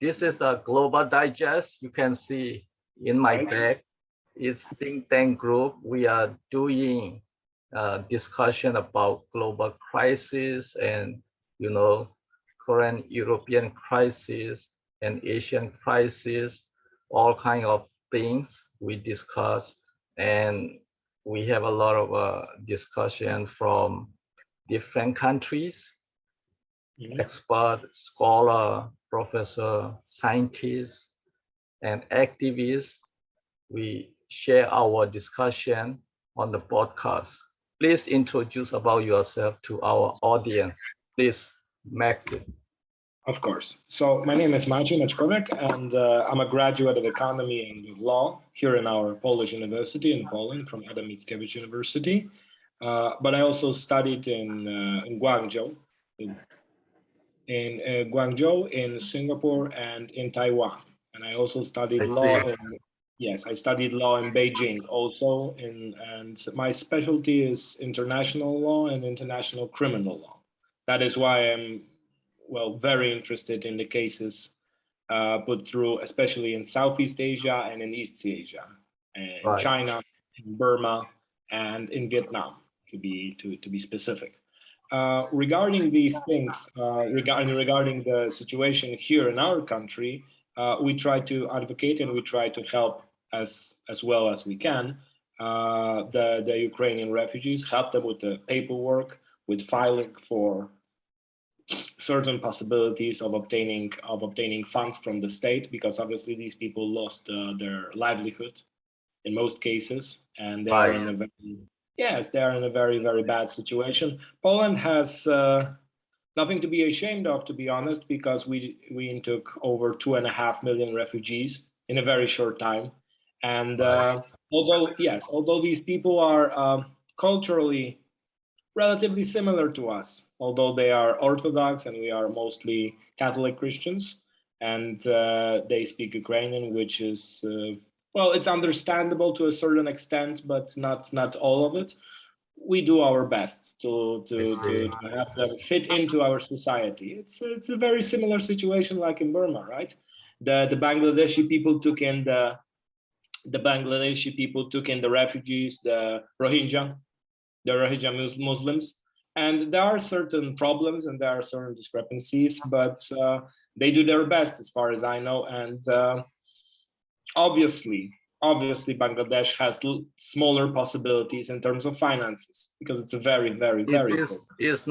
This is a global digest. You can see in my back. It's think tank group. We are doing discussion about global crisis and, current European crisis and Asian crisis, all kind of things we discuss. And we have a lot of discussion from different countries, expert, scholar, professor, scientists, and activists. We share our discussion on the podcast. Please introduce about yourself to our audience. Please, Max. Of course. So my name is Maciej Maćkowiak, and I'm a graduate of economy and law here in our Polish university in Poland from Adam Mickiewicz University. But I also studied in Guangzhou, in Singapore, and in Taiwan. And I also studied law. I studied law in Beijing also, and my specialty is international law and international criminal law. That is why I'm very interested in the cases put through, especially in Southeast Asia and in East Asia, in China, in Burma, and in Vietnam, to be specific. Regarding these things, regarding the situation here in our country, we try to advocate and we try to help as well as we can the Ukrainian refugees, help them with the paperwork, with filing for certain possibilities of obtaining funds from the state, because obviously these people lost their livelihood in most cases, and they are in a very, very bad situation. Poland has nothing to be ashamed of, to be honest, because we took over 2.5 million refugees in a very short time, and although these people are culturally relatively similar to us, although they are Orthodox and we are mostly Catholic Christians, and they speak Ukrainian, which is, it's understandable to a certain extent, but not all of it. We do our best to have them fit into our society. It's a very similar situation like in Burma, right? The Bangladeshi people took in the refugees, the Rohingya Muslims, and there are certain problems and there are certain discrepancies, but they do their best as far as I know, and obviously Bangladesh has smaller possibilities in terms of finances, because it's a very nowadays it's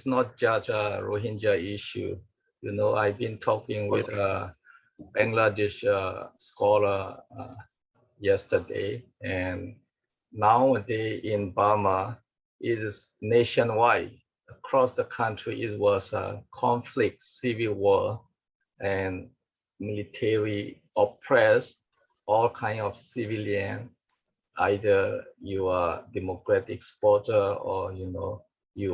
not just a Rohingya issue. I've been talking with a Bangladesh scholar yesterday, and nowadays in Burma, it is nationwide. Across the country, it was a conflict, civil war, and military oppress all kind of civilian. Either you are democratic supporter, or you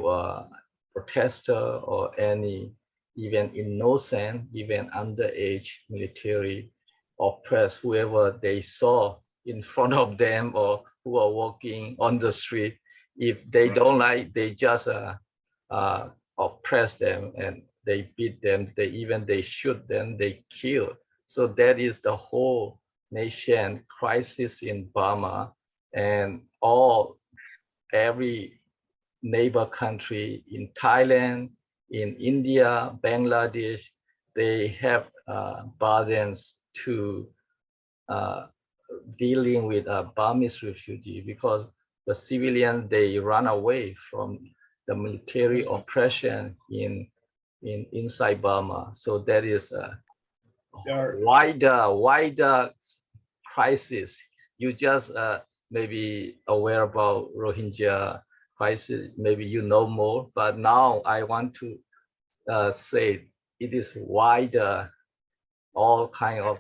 are protester, or any even innocent, even underage military oppress whoever they saw in front of them or who are walking on the street. If they don't like, they just oppress them and they beat them. They shoot them, they kill. So that is the whole nation crisis in Burma, and every neighbor country in Thailand, in India, Bangladesh, they have burdens to dealing with a Burmese refugee, because the civilians, they run away from the military oppression inside Burma. So that is a wider crisis. You just maybe aware about Rohingya crisis, maybe you know more, but now I want to say it is wider. All kind of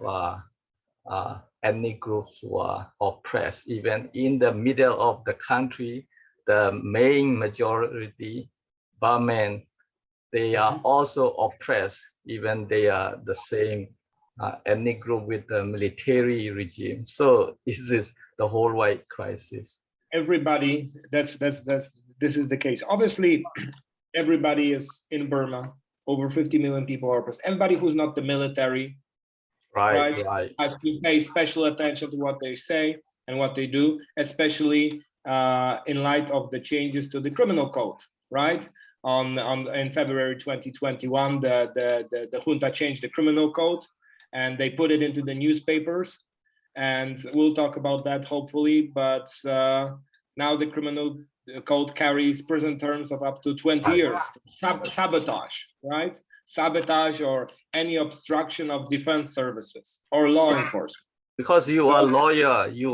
ethnic groups were oppressed. Even in the middle of the country, the main majority, Burman, they are also oppressed. Even they are the same ethnic group with the military regime. So this is the whole wide crisis. Everybody, this is the case. Obviously, everybody is in Burma Over 50 million people are oppressed. Everybody who's not the military, right, has to pay special attention to what they say and what they do, especially in light of the changes to the criminal code, right? In February 2021, the junta changed the criminal code and they put it into the newspapers, and we'll talk about that hopefully. But now the criminal code carries prison terms of up to 20 years. Sabotage, right? Sabotage or any obstruction of defense services or law enforcement. Because you are a lawyer, you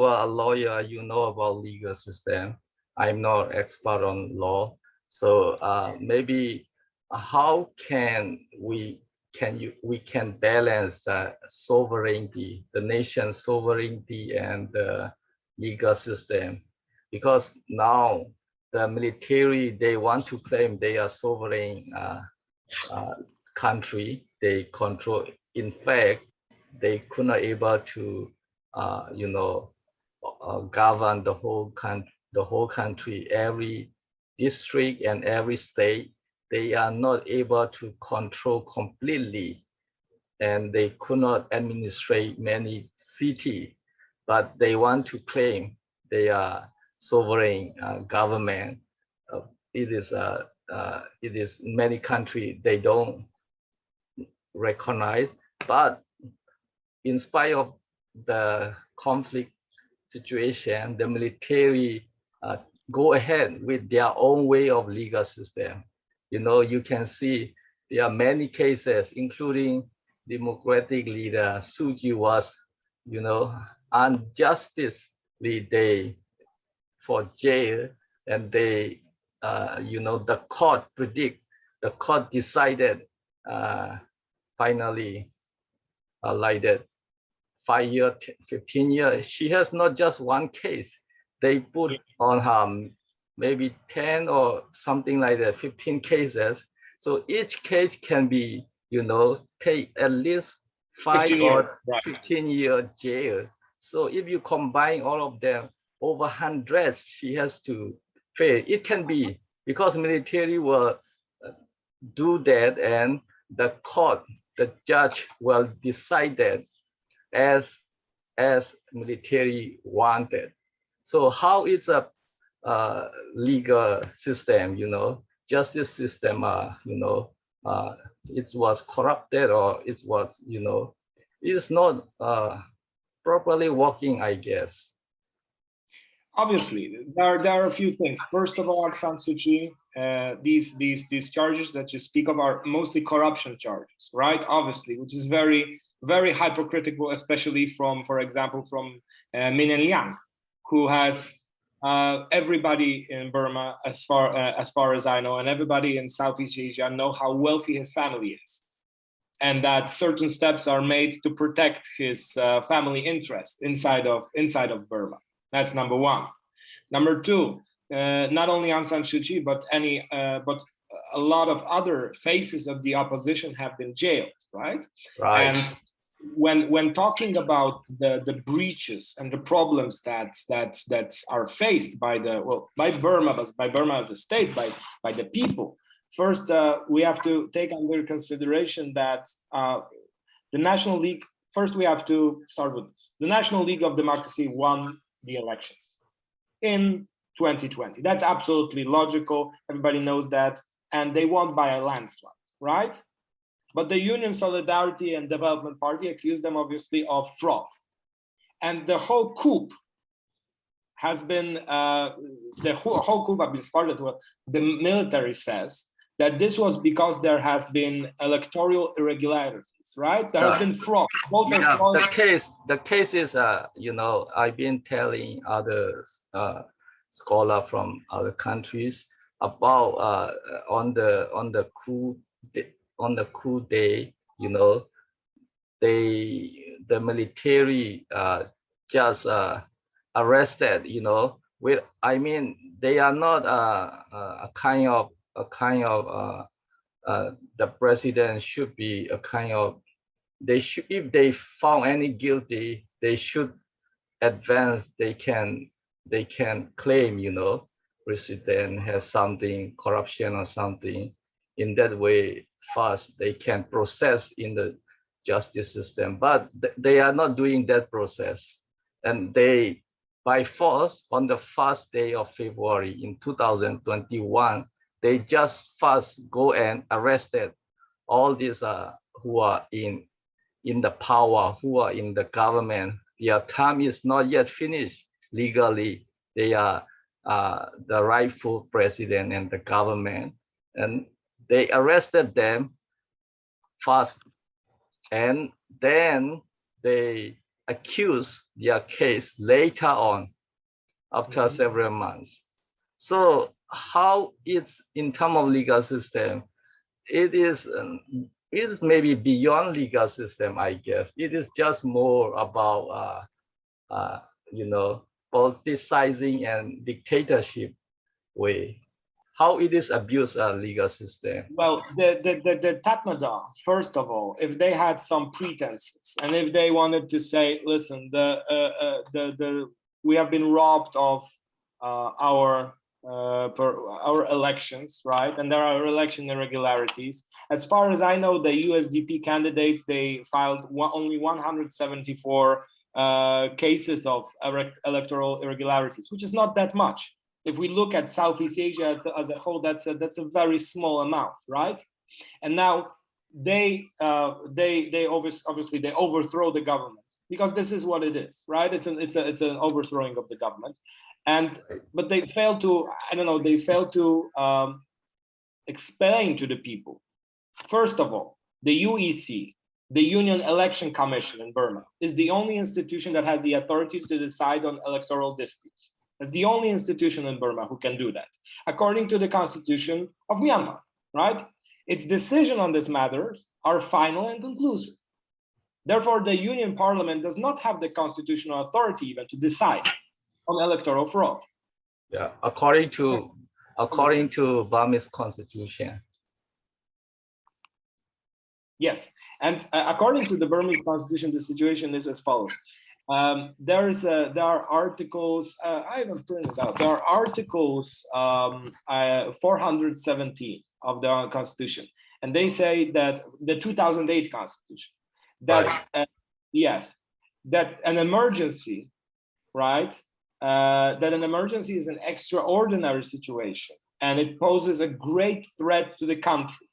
know about legal system. I'm not expert on law. So maybe how can we can balance the sovereignty, the nation's sovereignty and the legal system? Because now the military, they want to claim they are sovereign country. They control. In fact, they could not able to, govern the whole country, every district and every state. They are not able to control completely, and they could not administrate many cities, but they want to claim they are sovereign government. It is many countries they don't recognize, but in spite of the conflict situation, the military go ahead with their own way of legal system. You can see there are many cases, including Democratic leader Suu Kyi was, unjustly they for jail, and they, the court decided finally like that 5 years, 15 years. She has not just one case. They put on her maybe 10 or something like that, 15 cases. So each case can be, take at least 5 or 15-year jail. So if you combine all of them, over hundreds she has to pay. It can be because military will do that, and the court, the judge will decide that as military wanted. So how is a legal system, justice system, it was corrupted, or it was, it's not properly working, I guess. Obviously, there are a few things. First of all, Aung San Suu Kyi, these charges that you speak of are mostly corruption charges, right? Obviously, which is very, very hypocritical, especially from, for example, from Min Aung Hlaing, who has everybody in Burma, as far as I know, and everybody in Southeast Asia know how wealthy his family is, and that certain steps are made to protect his family interest inside of Burma. That's number one. Number two, not only Aung San Suu Kyi, but a lot of other faces of the opposition have been jailed, right? Right. And when talking about the breaches and the problems that are faced by Burma, but by Burma as a state, by the people, first we have to take under consideration that the National League. First, we have to start with this. The National League of Democracy won the elections in 2020. That's absolutely logical. Everybody knows that. And they won by a landslide, right? But the Union Solidarity and Development Party accused them, obviously, of fraud. And the whole coup has been, started with, the military says that this was because there has been electoral irregularities, right? There has been fraud. Fraud. The case is, I've been telling other scholars from other countries about on the coup day, the military just arrested, they are not a kind of the president should be a kind of, they should, if they found any guilty, they should advance, they can claim, president has something, corruption or something in that way fast they can process in the justice system, but they are not doing that process. And they, by force, on the first day of February in 2021, they just first go and arrested all these who are in the power, who are in the government. Their term is not yet finished legally. They are the rightful president and the government, and they arrested them first, and then they accuse their case later on after several months. So how it's in terms of legal system, it is maybe beyond legal system, I guess. It is just more about politicizing and dictatorship way. How it is abused a legal system. Well, the Tatmadaw, first of all, if they had some pretenses and if they wanted to say, listen, we have been robbed of our elections, right? And there are election irregularities. As far as I know, the USDP candidates, they filed only 174 cases of electoral irregularities, which is not that much. If we look at Southeast Asia as a whole, that's a very small amount, right? And now they obviously they overthrow the government, because this is what it is, right? It's an overthrowing of the government, but they fail to, I don't know, they fail to explain to the people. First of all, the UEC, the Union Election Commission in Burma, is the only institution that has the authority to decide on electoral disputes. It's the only institution in Burma who can do that, according to the constitution of Myanmar, right? Its decision on this matters are final and conclusive. Therefore, the Union Parliament does not have the constitutional authority even to decide on electoral fraud. Yeah, according to Burmese constitution. Yes, and according to the Burmese constitution, the situation is as follows. There are articles, I haven't printed it out. There are articles 417 of the Constitution, and they say that the 2008 Constitution, that yes, that an emergency, right? That an emergency is an extraordinary situation, and it poses a great threat to the country,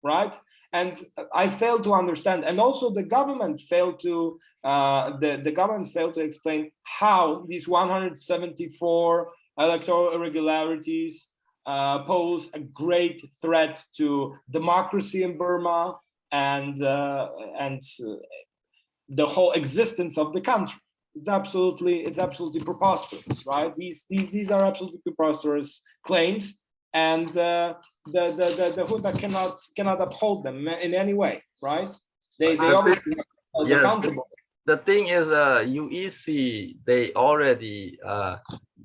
right? And I fail to understand, and also the government failed to the government failed to explain how these 174 electoral irregularities pose a great threat to democracy in Burma and the whole existence of the country. It's absolutely preposterous, right? These are absolutely preposterous claims, and the junta cannot uphold them in any way, right? They obviously are accountable. The thing is, UEC, they already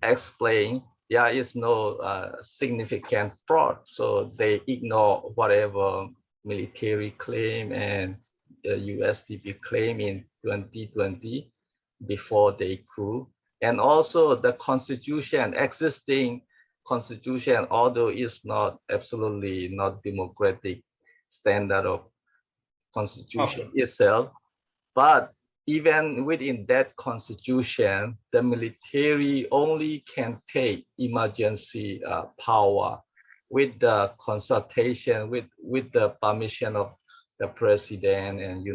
explained there is no significant fraud, so they ignore whatever military claim and USDP claim in 2020 before the coup. And also the constitution, existing constitution, although it's not absolutely not democratic standard of constitution itself, but even within that constitution, the military only can take emergency power with the consultation, with the permission of the president, and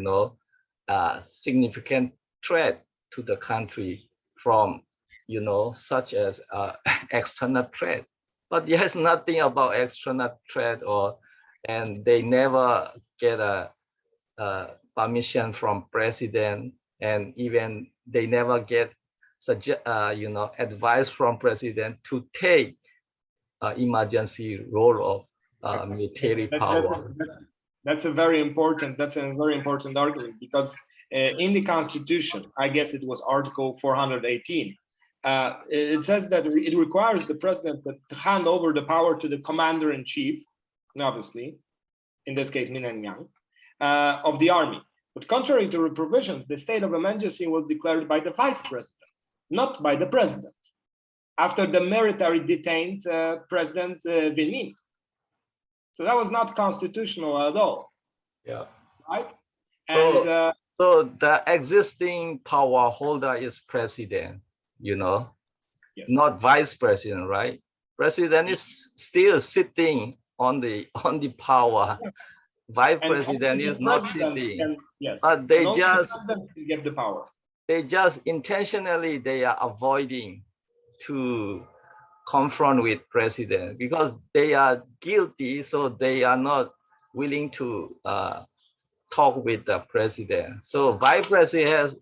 significant threat to the country from such as external threat. But there's nothing about external threat, and they never get a permission from president, and even they never get advice from president to take emergency role of military power. That's a very important argument, because in the constitution, I guess it was article 418, it says that it requires the president to hand over the power to the commander-in-chief, obviously, in this case, Min Aung Hlaing, of the army. But contrary to the provisions, the state of emergency was declared by the vice president, not by the president, after the military detained President Win Myint. So that was not constitutional at all. Yeah. Right? So, And so the existing power holder is president, yes. not vice president, right? President is still sitting on the power. Vice And president only is the not president sitting, can, yes, but and only the president can get the power. they just intentionally they are avoiding to confront with president because they are guilty, so they are not willing to talk with the president. So vice president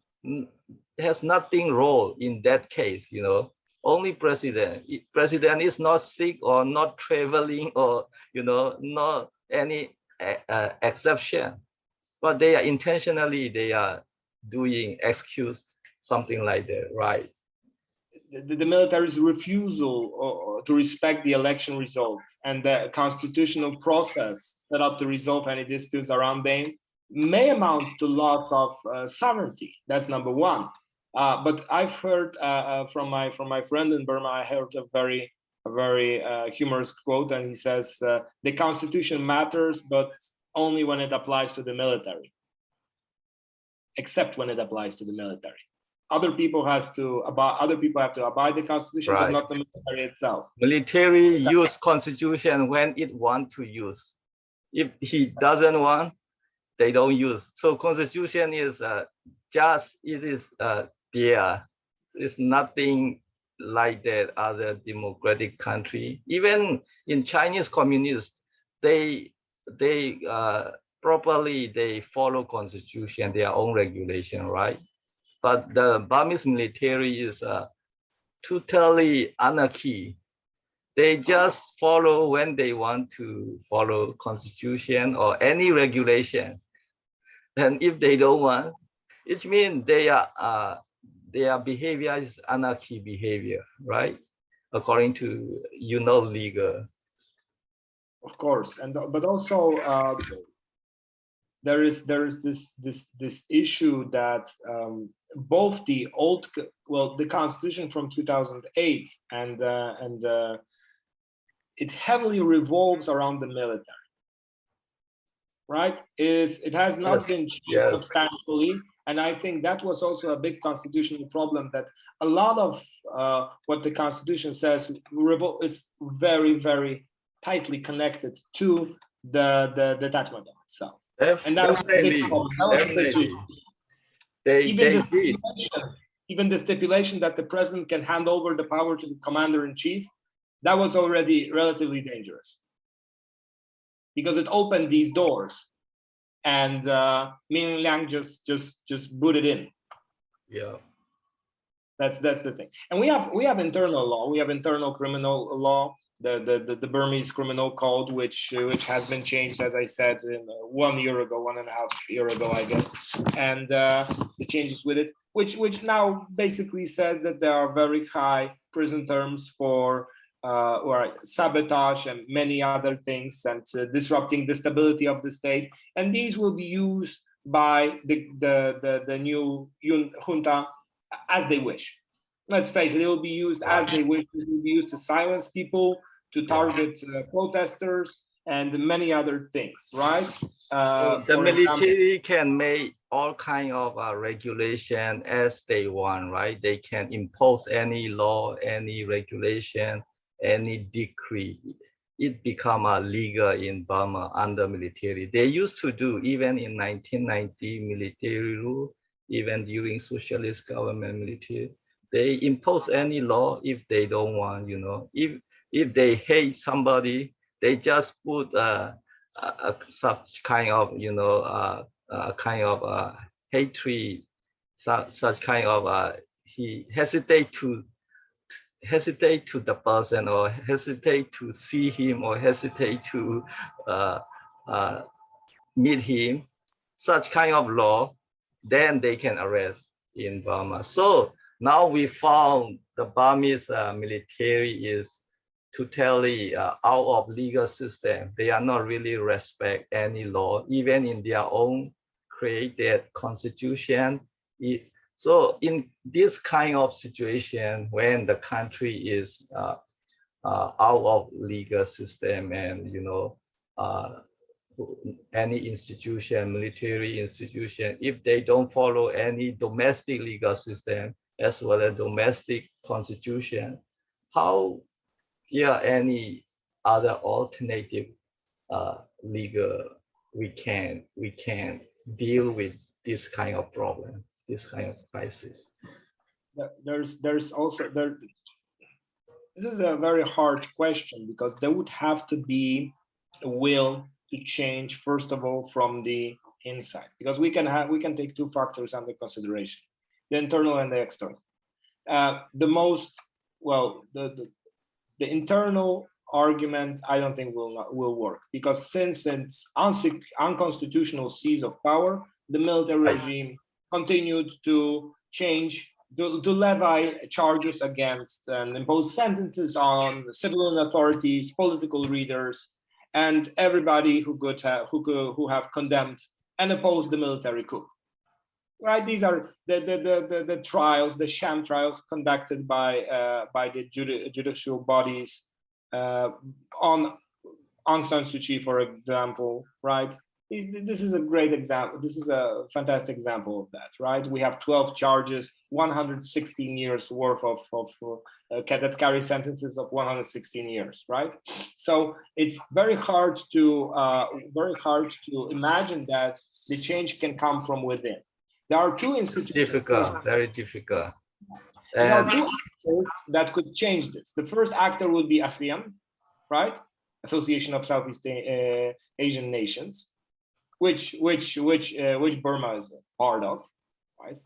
has nothing role in that case, only president. President is not sick or not traveling or not any exception, but they are intentionally they are doing excuse something like that, right? The military's refusal to respect the election results and the constitutional process set up to resolve any disputes around them may amount to loss of sovereignty. That's number one. But I've heard from my friend in Burma, I heard a very humorous quote, and he says, "The constitution matters, but only when it applies to the military, except when it applies to the military. Other people have to abide the constitution, Right. but not the military itself." Military use constitution when it want to use. If he doesn't want, they don't use. So constitution is just it is there. It's nothing like that other democratic country. Even in Chinese communists, they properly they follow constitution, their own regulation, right? But the Burmese military is totally anarchy. They just follow when they want to follow constitution or any regulation. And if they don't want, it means their behavior is anarchy behavior, right? According to legal. Of course, and but also there is this issue that both the the constitution from 2008 and it heavily revolves around the military, right? It has not been changed substantially, and I think that was also a big constitutional problem, that a lot of what the constitution says is very, very tightly connected to the Tatmadaw itself. And that was a big problem. Even the stipulation that the president can hand over the power to the commander-in-chief, that was already relatively dangerous because it opened these doors, and Min Liang just booted in. Yeah, that's the thing. And we have internal law. We have internal criminal law, the Burmese criminal code, which has been changed, as I said, 1 year ago, 1.5 years ago, I guess, and the changes with it, which now basically says that there are very high prison terms for or sabotage and many other things, and disrupting the stability of the state. And these will be used by the new junta as they wish. Let's face it, it will be used as they wish. It will be used to silence people, to target protesters, and many other things, right? The military can make all kind of regulation as they want, right? They can impose any law, any regulation, any decree. It become legal in Burma under military. They used to do even in 1990 military rule, even during socialist government military. They impose any law if they don't want, if they hate somebody, they just put such kind of, hatred, such kind of, he hesitate to the person, or hesitate to see him, or hesitate to meet him, such kind of law, then they can arrest in Burma. So now we found the Burmese military is totally out of legal system. They are not really respect any law, even in their own created constitution. So in this kind of situation, when the country is out of legal system, and uh, any institution, military institution, if they don't follow any domestic legal system as well as domestic constitution, how there any other alternative legal we can deal with this kind of problem, this kind of crisis? There's also there. This is a very hard question because there would have to be a will to change first of all from the inside, because we can take two factors under consideration: the internal and the external. The most well the internal argument I don't think will work, because since it's unconstitutional seize of power, the military regime continued to change, to levy charges against and impose sentences on civilian authorities, political leaders, and everybody who have condemned and opposed the military coup. Right, these are the trials, the sham trials conducted by the judicial bodies on Aung San Suu Kyi, for example. Right, this is a great example. This is a fantastic example of that. Right, we have 12 charges, 116 years worth of that carry sentences of 116 years. Right, so it's very hard to imagine that the change can come from within. There are two institutions. It's difficult, very difficult. There are two actors that could change this. The first actor would be ASEAN, right? Association of Southeast Asian Nations, which Burma is a part of, right,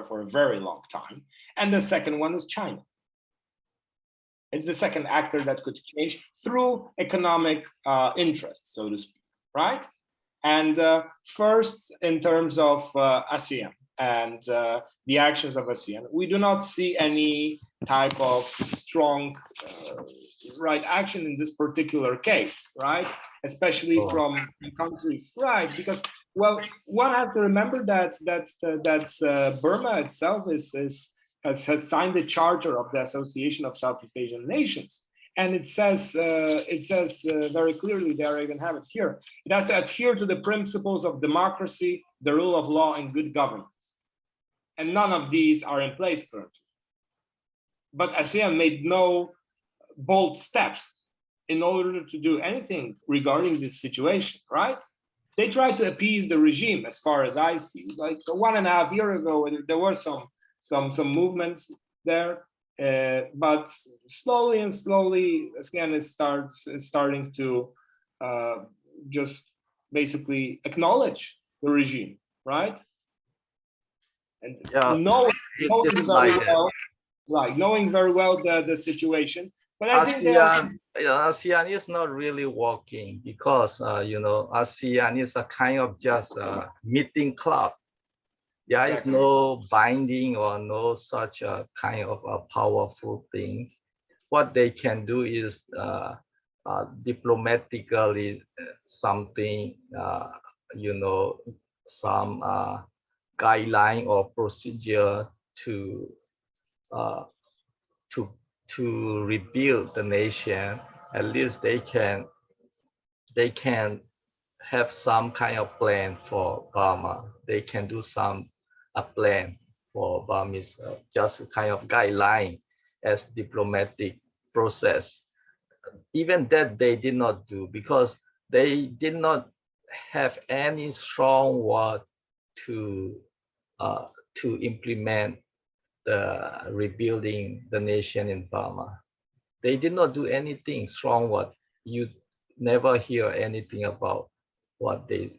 for a very long time. And the second one is China. It's the second actor that could change through economic interest, so to speak, right? And first, in terms of ASEAN and the actions of ASEAN, we do not see any type of strong right action in this particular case, right? Especially from countries, right? Because, well, one has to remember that Burma itself has signed the charter of the Association of Southeast Asian Nations. And it says very clearly, there I even have it here, it has to adhere to the principles of democracy, the rule of law, and good governance. And none of these are in place currently. But ASEAN made no bold steps in order to do anything regarding this situation, right? They tried to appease the regime, as far as I see. Like 1.5 years ago, there were some movements there. But slowly, ASEAN is starting to just basically acknowledge the regime, right? And knowing very well the situation. But I think ASEAN is not really working because ASEAN is a kind of just a meeting club. There is no binding or no such a kind of a powerful things. What they can do is diplomatically something, some guideline or procedure to rebuild the nation. At least they can have some kind of plan for Burma. They can do a plan for Burmese, just a kind of guideline as diplomatic process. Even that they did not do because they did not have any strong word to implement the rebuilding the nation in Burma. They did not do anything strong word. You never hear anything about what they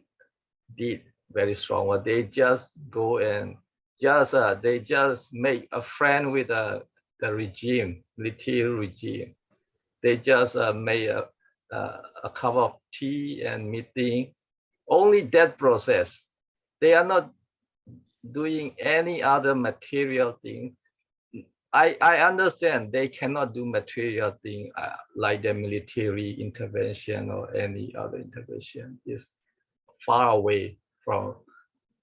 did very strong. What they just go and they just make a friend with the regime, military regime. They just made a cup of tea and meeting. Only that process. They are not doing any other material thing. I understand they cannot do material thing like the military intervention or any other intervention. It's far away from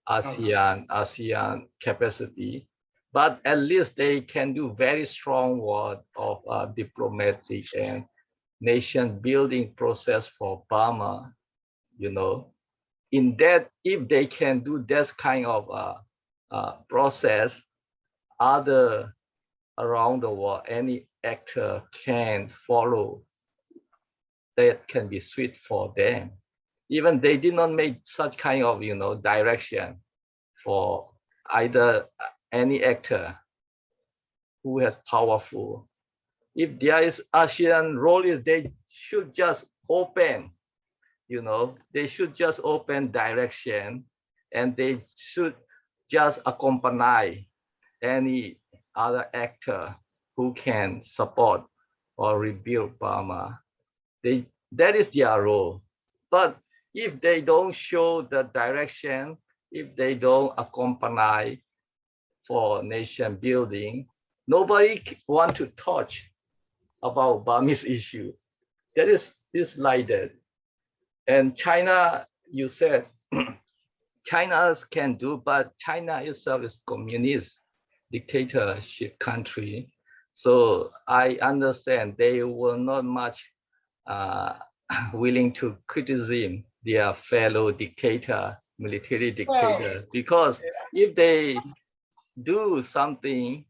ASEAN capacity, but at least they can do very strong work of diplomatic and nation building process for Burma you know. In that, if they can do this kind of process, other around the world, any actor can follow. That can be sweet for them. Even they did not make such kind of, you know, direction for either any actor who has powerful. If there is ASEAN role, is they should just open, you know, they should just open direction, and they should just accompany any other actor who can support or rebuild Burma. That is their role. But if they don't show the direction, if they don't accompany for nation building, nobody want to touch about Burmese issue. That is like that. And China, you said, China can do, but China itself is communist dictatorship country. So I understand they were not much willing to criticize their fellow dictator, military dictator, because if they do something,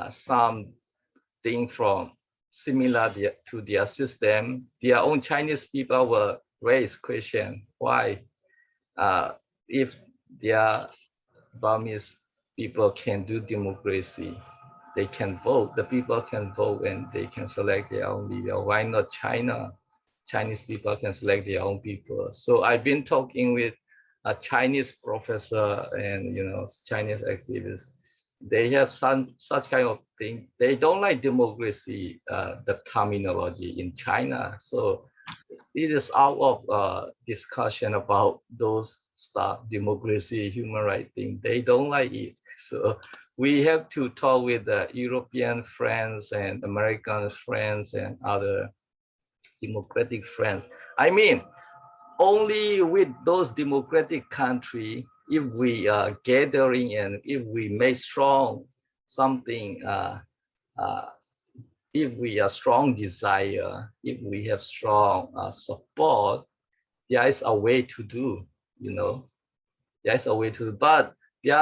something from similar to their system, their own Chinese people will raise question why, if their Burmese people can do democracy, they can vote, the people can vote and they can select their own leader. Why not China? Chinese people can select their own people. So I've been talking with a Chinese professor and, you know, Chinese activists. They have some such kind of thing. They don't like democracy, the terminology in China. So it is out of discussion about those stuff, democracy, human rights thing. They don't like it. So we have to talk with the European friends and American friends and other democratic friends. I mean, only with those democratic countries, if we are gathering and if we make strong something, if we are strong desire, if we have strong support, there is a way to do, you know, there is a way to do, but there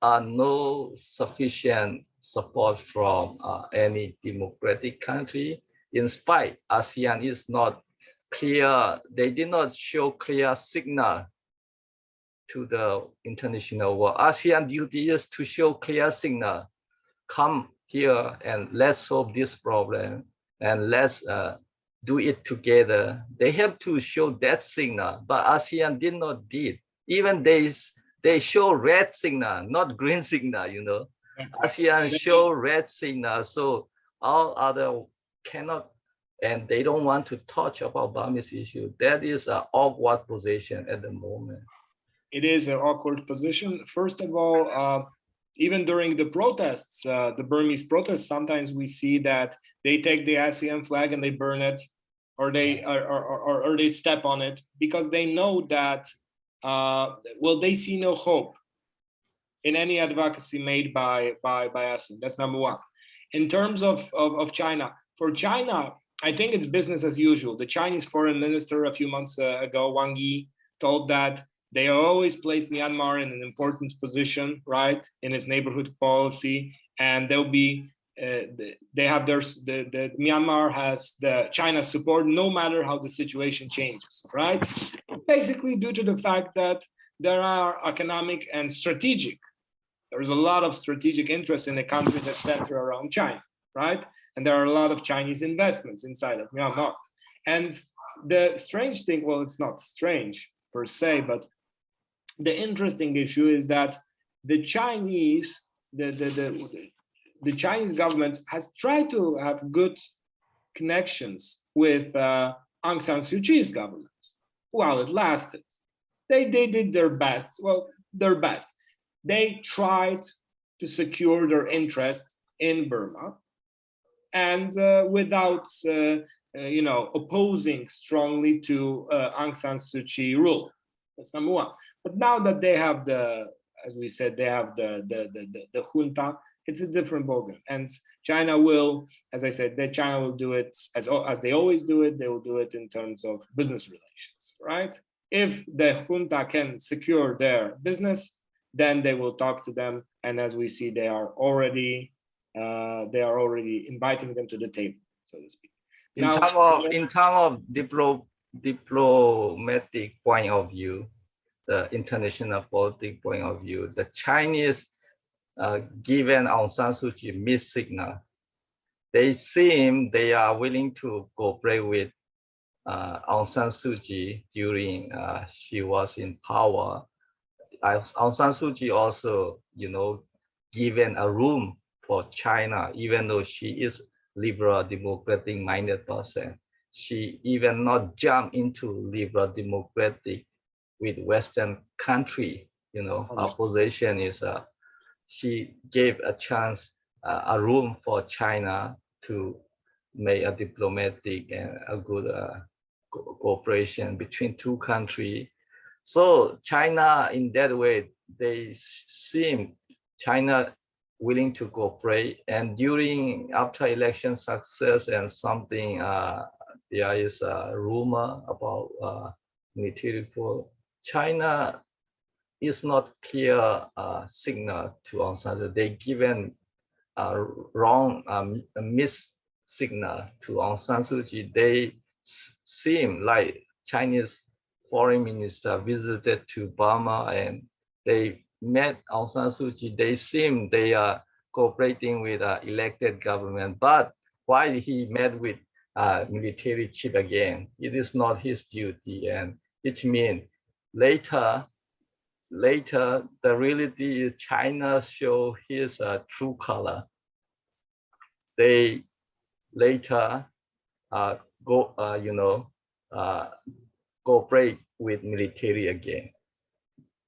are no sufficient support from any democratic country. In spite, ASEAN is not clear, they did not show clear signal to the international world. ASEAN duty is to show clear signal, come here and let's solve this problem and let's do it together. They have to show that signal, but ASEAN did not did. Even they show red signal, not green signal, you know. ASEAN show red signal, so all other cannot, and they don't want to touch about Burmese issue. That is an awkward position at the moment. It is an awkward position. First of all, even during the protests, the Burmese protests, sometimes we see that they take the ASEAN flag and they burn it, or they step on it because they know that well, they see no hope in any advocacy made by ASEAN. That's number one. In terms of China, for China, I think it's business as usual. The Chinese foreign minister a few months ago, Wang Yi, told that they always place Myanmar in an important position, right, in its neighborhood policy, and they'll be they have the Myanmar has the China's support no matter how the situation changes, right? Basically, due to the fact that there are economic and strategic, there's a lot of strategic interest in the country that center around China, right? And there are a lot of Chinese investments inside of Myanmar. And the strange thing, well, it's not strange per se, but the interesting issue is that the Chinese, the Chinese government has tried to have good connections with Aung San Suu Kyi's government while it lasted. They did their best. Well, their best. They tried to secure their interest in Burma, and without opposing strongly to Aung San Suu Kyi rule. That's number one. But now that they have as we said, they have the junta, it's a different ballgame. And China will, as I said, China will do it as they always do it. They will do it in terms of business relations, right? If the junta can secure their business, then they will talk to them. And as we see, they are already inviting them to the table, so to speak. In terms of diplomatic point of view, the international political point of view, the Chinese given Aung San Suu Kyi mixed signal. They seem they are willing to cooperate with Aung San Suu Kyi during she was in power. Aung San Suu Kyi also, given a room for China, even though she is liberal democratic minded person. She even not jump into liberal democratic with Western country. Our position is she gave a chance, a room for China to make a diplomatic and a good cooperation between two countries. So China, in that way, they seem China willing to cooperate. And after election success and something, there is a rumor about military coup. China is not clear signal to Aung San Suu Kyi. They given a wrong, missed signal to Aung San Suu Kyi. They seem like Chinese foreign minister visited to Burma and they met Aung San Suu Kyi. They seem they are cooperating with elected government, but while he met with military chief again, it is not his duty, and it means later the reality is China show his true color. They later cooperate with military again.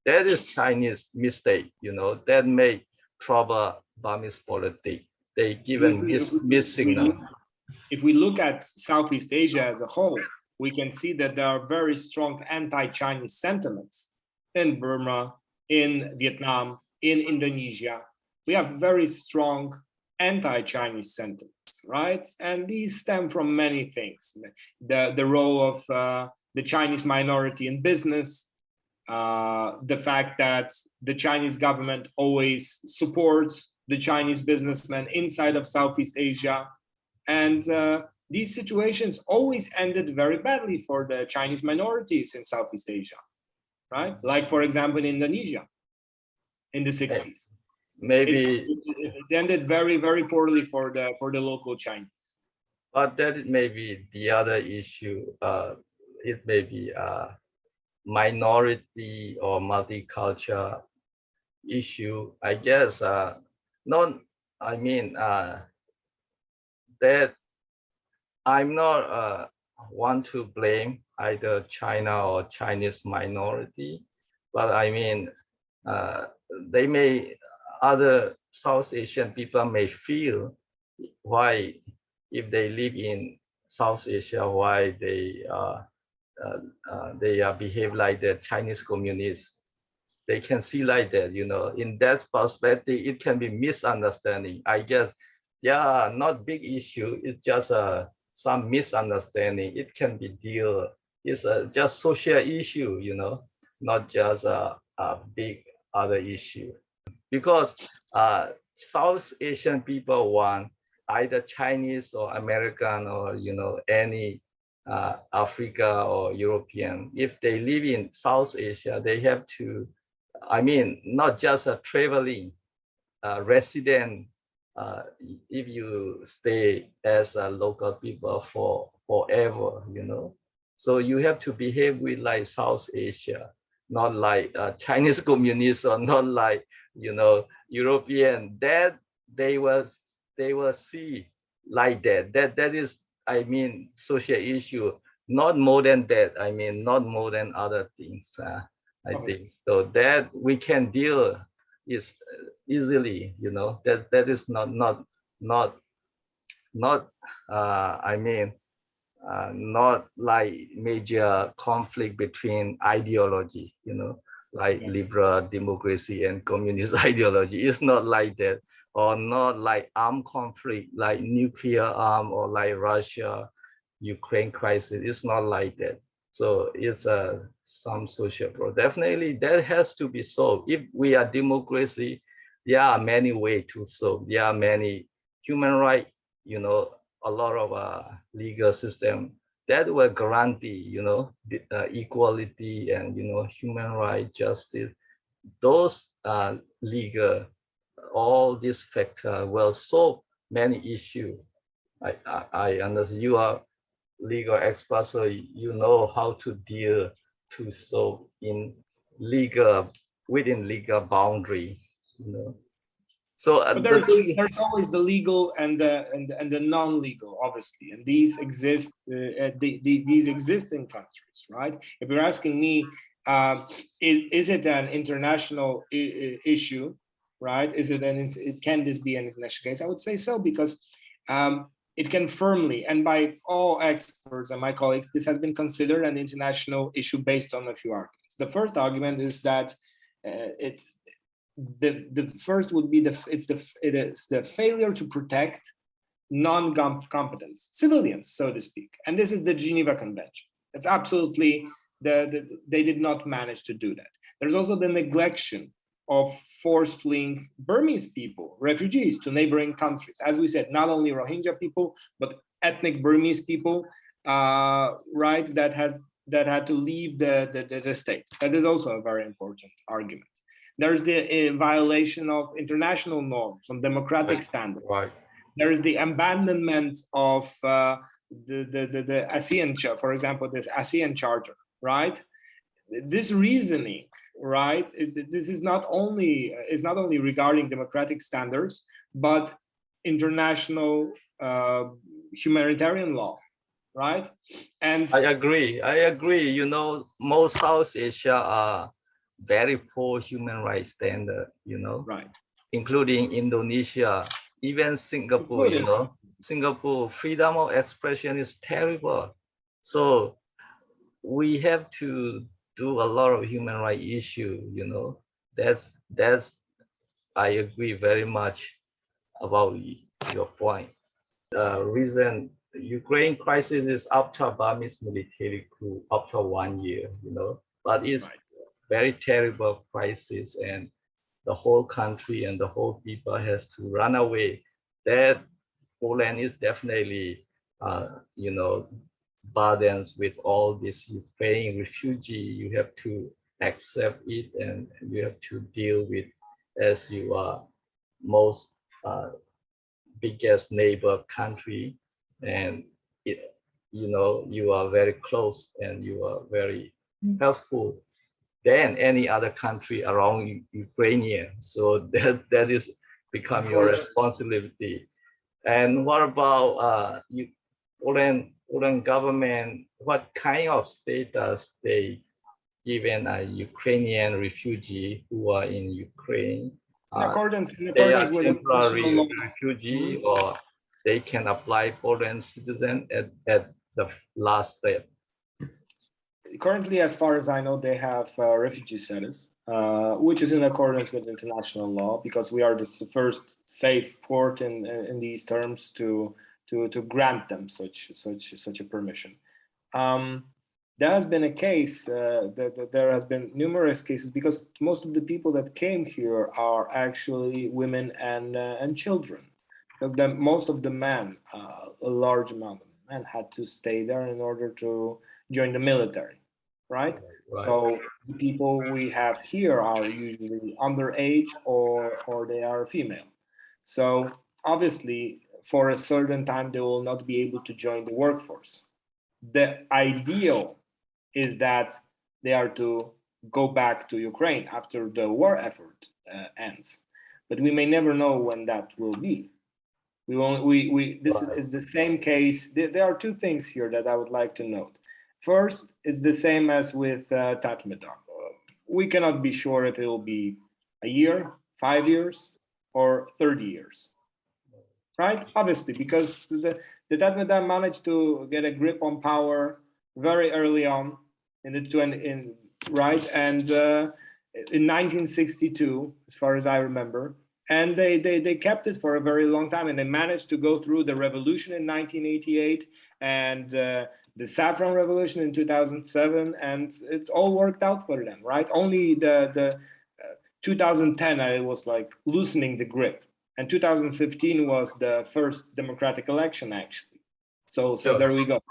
That is Chinese mistake, that made trouble Burmese politics. They given missed signal. If we look at Southeast Asia as a whole, we can see that there are very strong anti-Chinese sentiments in Burma, in Vietnam, in Indonesia. We have very strong anti-Chinese sentiments, right? And these stem from many things. The role of the Chinese minority in business, the fact that the Chinese government always supports the Chinese businessmen inside of Southeast Asia. And these situations always ended very badly for the Chinese minorities in Southeast Asia, right? Like, for example, in Indonesia in the 60s. Maybe it ended very, very poorly for the local Chinese. But that may be the other issue. It may be a minority or multicultural issue. I guess that I'm not want to blame either China or Chinese minority, but other South Asian people may feel why, if they live in South Asia, why they behave like the Chinese communists. They can see like that, in that perspective, it can be misunderstanding. I guess, yeah, not big issue. It's just some misunderstanding. It can be it's just social issue, not just a big other issue. Because South Asian people want either Chinese or American or any Africa or European. If they live in South Asia, they have to, not just a traveling resident. If you stay as a local people forever, so you have to behave with like South Asia, not like Chinese communists or not like European. That they will see like that. That is social issue. Not more than that. Not more than other things. I think so that we can deal is easily. That is not not like major conflict between ideology, like liberal democracy and communist ideology. It's not like that, or not like armed conflict, like nuclear arm or like Russia, Ukraine crisis. It's not like that. So it's some social problem. Definitely that has to be solved. If we are democracy, there are many ways to solve. There are many human rights, a lot of legal system that will guarantee, the, equality and, human right, justice. Those legal, all these factors will solve many issues. I understand you are legal expert, so you know how to deal to solve in legal within legal boundary. So But the thing, there's always the legal and the non-legal, obviously, and these exist. These exist in countries, right? If you're asking me, is it an international issue, right? Can this be an international case? I would say so, because it can firmly, and by all experts and my colleagues, this has been considered an international issue based on a few arguments. The first argument is that it the first would be it is the failure to protect non-competent civilians, so to speak, and this is the Geneva Convention. It's absolutely they did not manage to do that. There's also the neglection of forced fleeing Burmese people, refugees, to neighboring countries. As we said, not only Rohingya people, but ethnic Burmese people, right, that had to leave the state. That is also a very important argument. There's the violation of international norms on democratic standards. right. There is the abandonment of the ASEAN, for example, this ASEAN Charter, right? This reasoning, right? This is not only regarding democratic standards, but international humanitarian law, right? And I agree. Most South Asia are very poor human rights standard, right, including Indonesia, even Singapore, Singapore freedom of expression is terrible. So we have to do a lot of human rights issue, that's I agree very much about your point. Reason Ukraine crisis is after Burmese military coup after 1 year, but it's right, very terrible crisis, and the whole country and the whole people has to run away. That Poland is definitely, burdens with all this Ukrainian refugee. You have to accept it, and you have to deal with as you are most biggest neighbor country, and you are very close and you are very helpful than any other country around Ukrainian. So that is become your responsibility. And what about Poland government? What kind of status they given a Ukrainian refugee who are in Ukraine? in accordance They are with temporary international law. refugee, or they can apply Poland citizen at the last step. Currently, as far as I know, they have refugee status, which is in accordance with international law, because we are the first safe port in these terms to grant them such a permission. There has been a case there has been numerous cases, because most of the people that came here are actually women and children, because most of the men, a large amount of men, had to stay there in order to join the military, right? So the people we have here are usually underage, or they are female. So obviously, for a certain time, they will not be able to join the workforce. The ideal is that they are to go back to Ukraine after the war effort ends, but we may never know when that will be. This is the same case. There are two things here that I would like to note. First, it's the same as with Tatmadaw. We cannot be sure if it will be a year, 5 years, or 30 years, right? Obviously, because the Tatmadaw managed to get a grip on power very early on right, and in 1962, as far as I remember, and they kept it for a very long time, and they managed to go through the revolution in 1988, and the Saffron Revolution in 2007, and it all worked out for them, right? Only the 2010 I was like loosening the grip, and 2015 was the first democratic election actually. So there we go.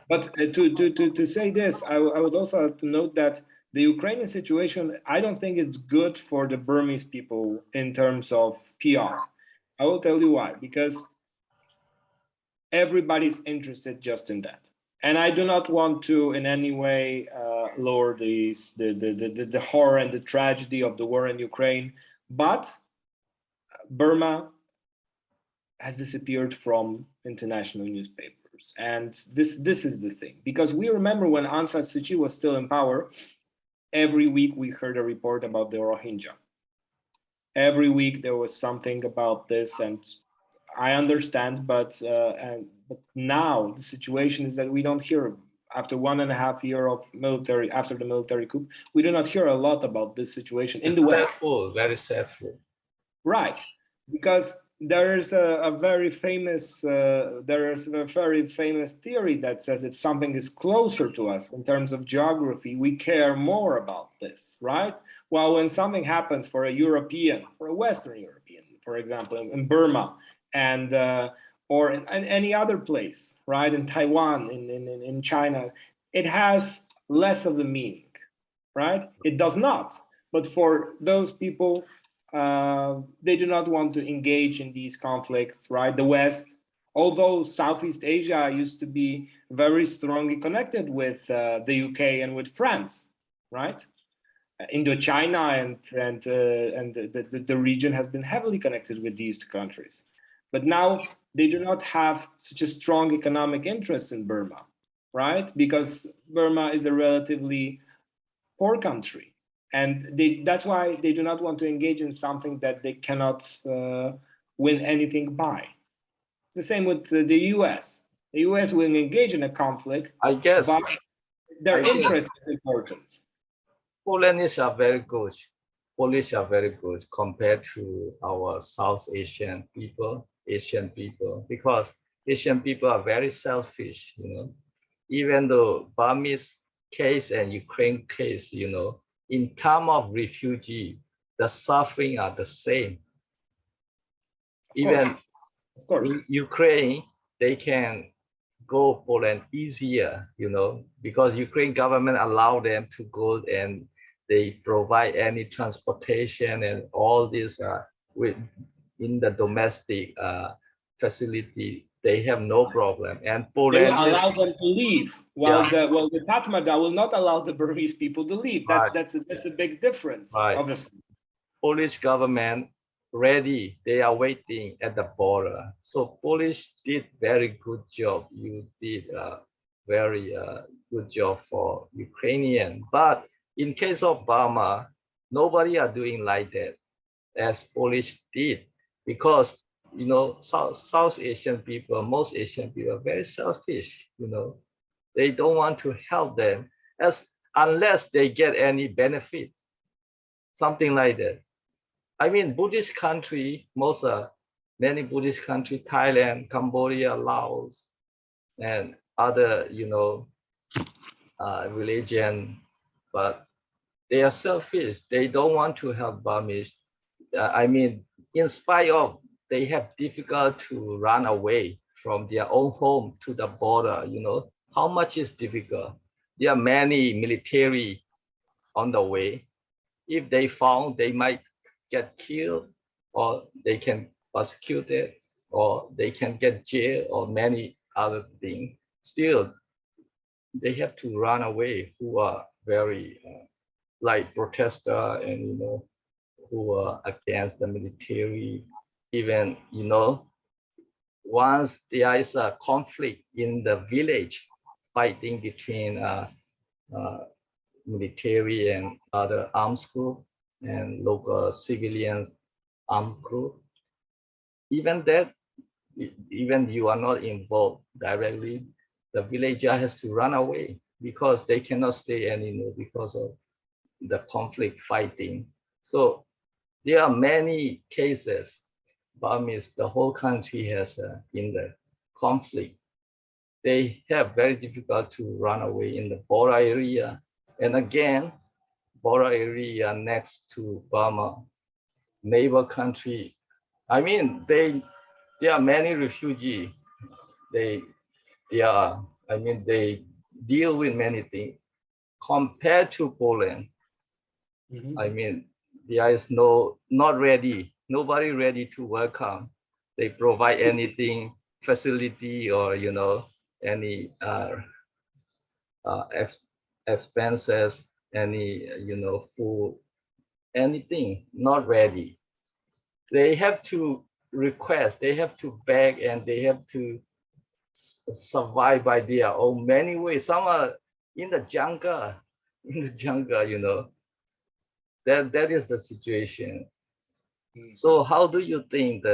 But to say this, I would also have to note that the Ukrainian situation, I don't think it's good for the Burmese people in terms of PR. I will tell you why, because everybody's interested just in that. And I do not want to in any way lower the horror and the tragedy of the war in Ukraine, but Burma has disappeared from international newspapers. And this is the thing, because we remember when Aung San Suu Kyi was still in power, every week we heard a report about the Rohingya. Every week there was something about this, and I understand, but now the situation is that we don't hear, after 1.5 years of military, after the military coup, we do not hear a lot about this situation in the West. Sadful, very sadful. Right, because there is a very famous theory that says if something is closer to us in terms of geography, we care more about this, right? While when something happens for a European, for a Western European, for example, in Burma, and or in any other place, right, in Taiwan, in China, it has less of a meaning, right? It does not. But for those people, they do not want to engage in these conflicts, right? The West, although Southeast Asia used to be very strongly connected with the UK and with France, right? Indochina and the region has been heavily connected with these two countries. But now they do not have such a strong economic interest in Burma, right? Because Burma is a relatively poor country. And that's why they do not want to engage in something that they cannot win anything by. It's the same with the US. The US will engage in a conflict, I guess, but their interest is important. Polanish are very good. Polish are very good compared to our South Asian people, because Asian people are very selfish, you know. Even though Burmese case and Ukraine case, you know, in terms of refugee, the suffering are the same. Even of course. Ukraine, they can go Poland easier, you know, because Ukraine government allow them to go and they provide any transportation and all this with in the domestic facility. They have no problem, and Poland they will allow them to leave, while the Tatmadaw will not allow the Burmese people to leave. That's a big difference, obviously. Polish government ready, they are waiting at the border. So Polish did very good job. You did a very good job for Ukrainian. But in case of Burma, nobody are doing like that as Polish did, because you know South Asian people, most Asian people are very selfish. You know, they don't want to help them unless they get any benefit, something like that. I mean, Buddhist country, many Buddhist country, Thailand, Cambodia, Laos, and other, you know, religion, but they are selfish. They don't want to help Burmese. I mean, in spite of they have difficult to run away from their own home to the border, you know, how much is difficult? There are many military on the way. If they found, they might get killed, or they can prosecute it, or they can get jail, or many other things. Still, they have to run away, who are very like protester, and you know, who are against the military. Even, you know, once there is a conflict in the village, fighting between military and other armed group and local civilian armed group, even that, even you are not involved directly, the villager has to run away because they cannot stay anymore because of the conflict fighting. So there are many cases. Burmese, the whole country has in the conflict. they have very difficult to run away in the border area. And again, border area next to Burma, neighbor country. I mean, there are many refugees. They they deal with many things. Compared to Poland, I mean, there is not ready, nobody ready to welcome. They provide anything, facility, or any expenses, any food, anything, not ready. They have to request, they have to beg, and they have to survive by their own many ways. Some are in the jungle, that is the situation. So how do you think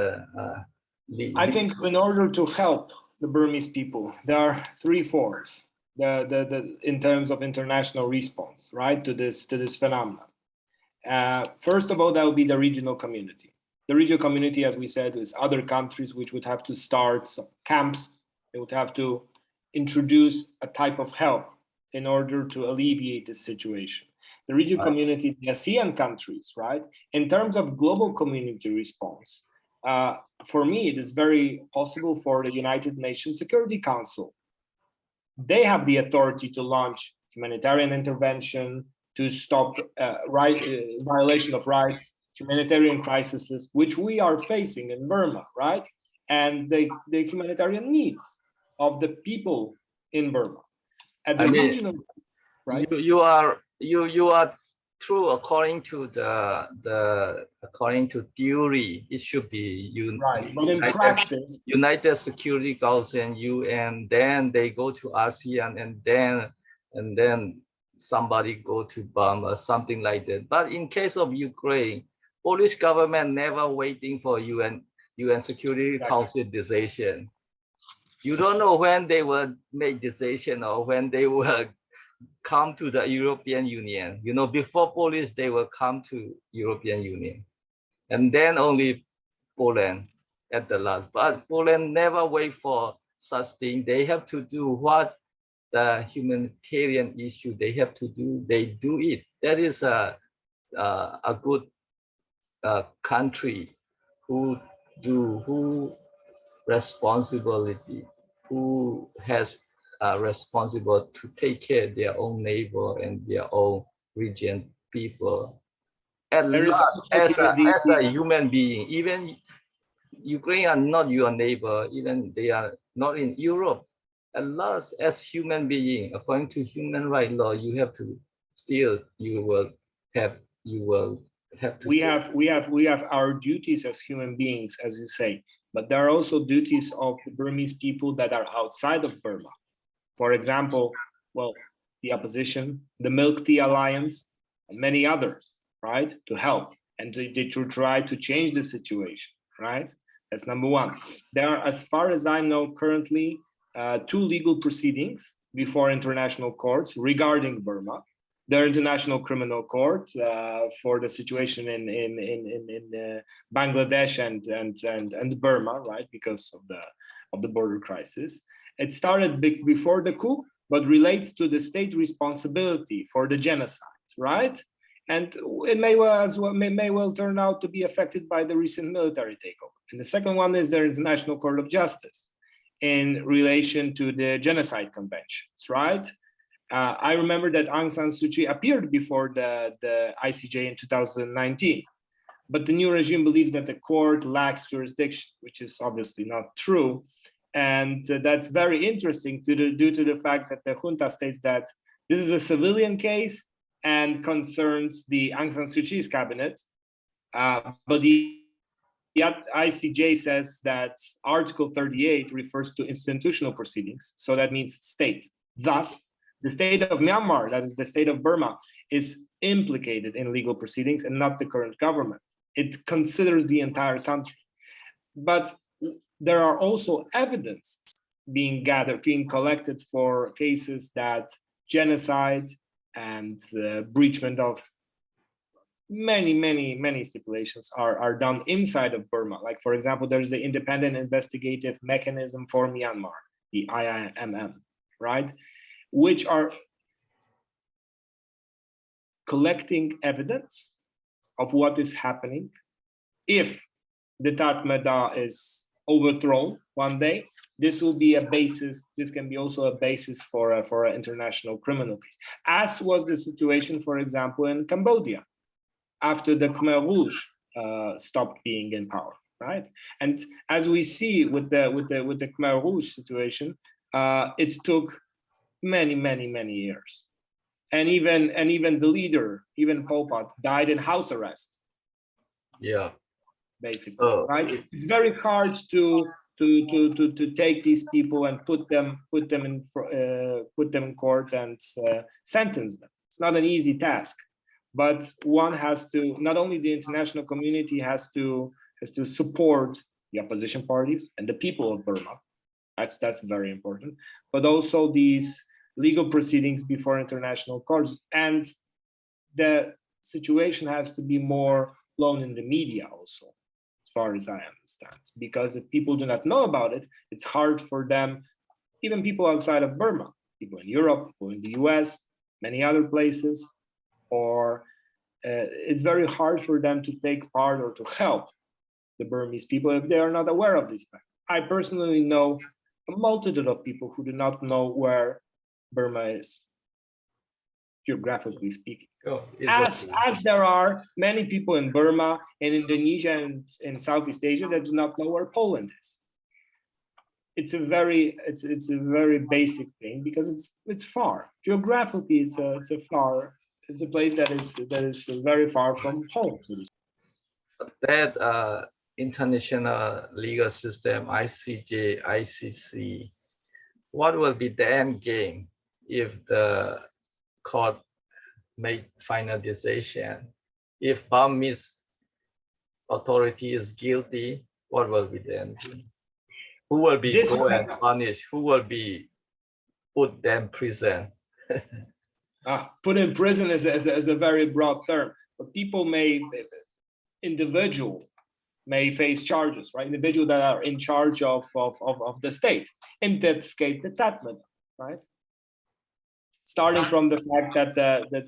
I think in order to help the Burmese people, there are three forms in terms of international response, right, to this phenomenon. First of all, that would be the regional community. The regional community, as we said, is other countries which would have to start some camps. They would have to introduce a type of help in order to alleviate this situation. The regional community, the ASEAN countries, right? In terms of global community response, for me, it is very possible for the United Nations Security Council. They have the authority to launch humanitarian intervention, to stop violation of rights, humanitarian crises, which we are facing in Burma, right? And the humanitarian needs of the people in Burma. At the regional, right? You are true according to according to theory. It should be right, but in practice, United Security Council and UN. Then they go to ASEAN, and then somebody go to Burma, something like that. But in case of Ukraine, Polish government never waiting for UN Security Council decision. You don't know when they will make decision or when they will come to the European Union. Before Polish, they will come to European Union, and then only Poland at the last. But Poland never wait for such thing. They have to do what the humanitarian issue they have to do. They do it. That is a good country who responsibility, who has responsible to take care of their own neighbor and their own region people. And as a human being, even Ukraine are not your neighbor, even they are not in Europe. At last, as human being, according to human rights law, you have to you will have to. We have our duties as human beings, as you say, but there are also duties of the Burmese people that are outside of Burma. For example, well, the opposition, the Milk Tea Alliance, and many others, right, to help and to try to change the situation, right? That's number one. There are, as far as I know, currently 2 legal proceedings before international courts regarding Burma. The International Criminal Court for the situation in Bangladesh and Burma, right, because of the border crisis. It started before the coup, but relates to the state responsibility for the genocide, right? And it may well turn out to be affected by the recent military takeover. And the second one is the International Court of Justice in relation to the genocide conventions, right? I remember that Aung San Suu Kyi appeared before the ICJ in 2019, but the new regime believes that the court lacks jurisdiction, which is obviously not true. And that's very interesting due to the fact that the junta states that this is a civilian case and concerns the Aung San Suu Kyi's cabinet. But the ICJ says that Article 38 refers to institutional proceedings. So that means state. Thus, the state of Myanmar, that is the state of Burma, is implicated in legal proceedings and not the current government. It considers the entire country. But there are also evidence being gathered, being collected for cases that genocide and breachment of many stipulations are done inside of Burma. Like, for example, there's the Independent Investigative Mechanism for Myanmar. the IIMM, right? Which are collecting evidence of what is happening. If the Tatmadaw is overthrown one day, this will be a basis. This can be also a basis for an international criminal case, as was the situation, for example, in Cambodia after the Khmer Rouge stopped being in power, right? And as we see with the Khmer Rouge situation, it took many years, and even the leader, even Pol Pot, died in house arrest. Yeah, basically, right? It's very hard to take these people and put them in court and sentence them. It's not an easy task, but one has to, not only the international community has to support the opposition parties and the people of Burma. That's very important, but also these legal proceedings before international courts, and the situation has to be more known in the media also, as far as I understand, because if people do not know about it, it's hard for them, even people outside of Burma, people in Europe, people in the US, many other places, or it's very hard for them to take part or to help the Burmese people if they are not aware of this fact. I personally know a multitude of people who do not know where Burma is, geographically speaking. oh, As there are many people in Burma, in Indonesia, and in Southeast Asia that do not know where Poland is. It's a very basic thing, because it's far. Geographically, it's a place that is very far from home. So that international legal system, ICJ, ICC, what will be the end game if the court make final decision? If Burmese authority is guilty, what will be the end game? Who will be go and punish? Who will be put them in prison? Put in prison is a very broad term, but people individual may face charges, right? Individuals that are in charge of the state. In that case, the Tatmadaw, right? Starting from the fact that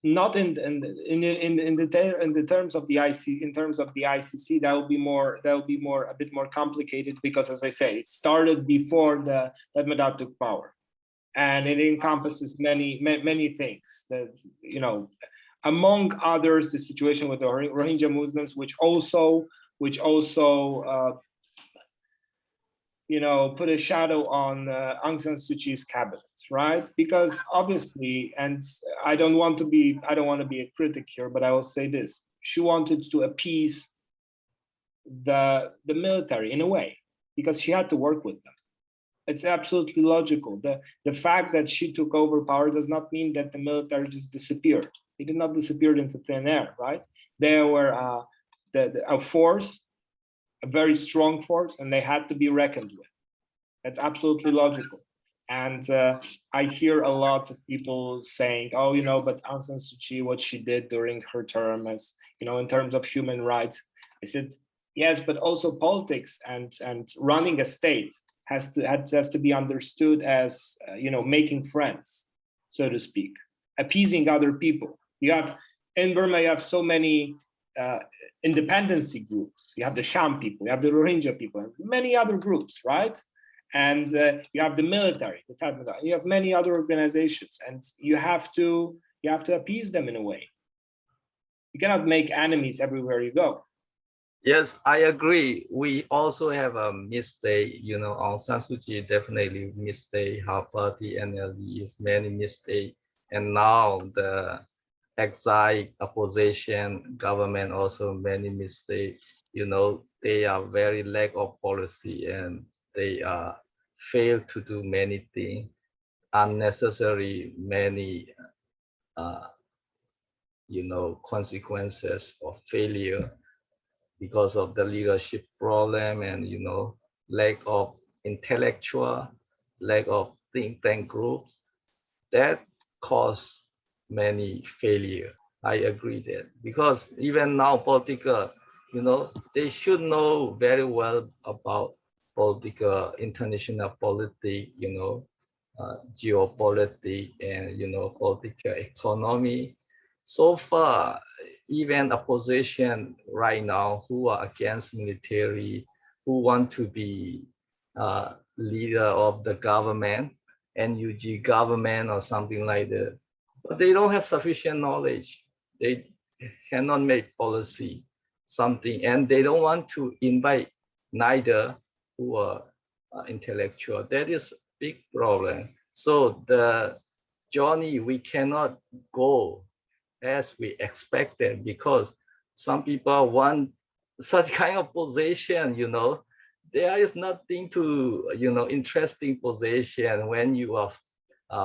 not in the terms of the ICC, that will be a bit more complicated, because, as I say, it started before the Tatmadaw took power, and it encompasses many things that, among others, the situation with the Rohingya Muslims, which also put a shadow on Aung San Suu Kyi's cabinet, right? Because obviously, and I don't want to be a critic here, but I will say this: she wanted to appease the military in a way, because she had to work with them. It's absolutely logical. The fact that she took over power does not mean that the military just disappeared. They did not disappear into thin air, right? They were a force, a very strong force, and they had to be reckoned with. That's absolutely logical. And I hear a lot of people saying, oh, but Aung San Suu Kyi, what she did during her term, as in terms of human rights. I said, yes, but also politics and running a state has to be understood as making friends, so to speak, appeasing other people. In Burma, you have so many independency groups. You have the Sham people, you have the Rohingya people, and many other groups, right? And you have the military, the Tatmadaw. You have many other organizations, and you have to appease them in a way. You cannot make enemies everywhere you go. Yes, I agree. We also have a mistake. Aung San Suu Kyi definitely mistake. Her party NLD is many mistake, and now the exile opposition government also many mistake. They are very lack of policy, and they fail to do many things, unnecessary many consequences of failure because of the leadership problem, and lack of intellectual, lack of think tank groups that cause many failure. I agree that, because even now political, they should know very well about political, international politics, geopolitics, and political economy. So far, even opposition right now who are against military, who want to be leader of the government, NUG government or something like that, but they don't have sufficient knowledge. They cannot make policy something, and they don't want to invite neither who are intellectual. That is big problem. So the journey we cannot go as we expected, because some people want such kind of position, there is nothing to, interesting position when you are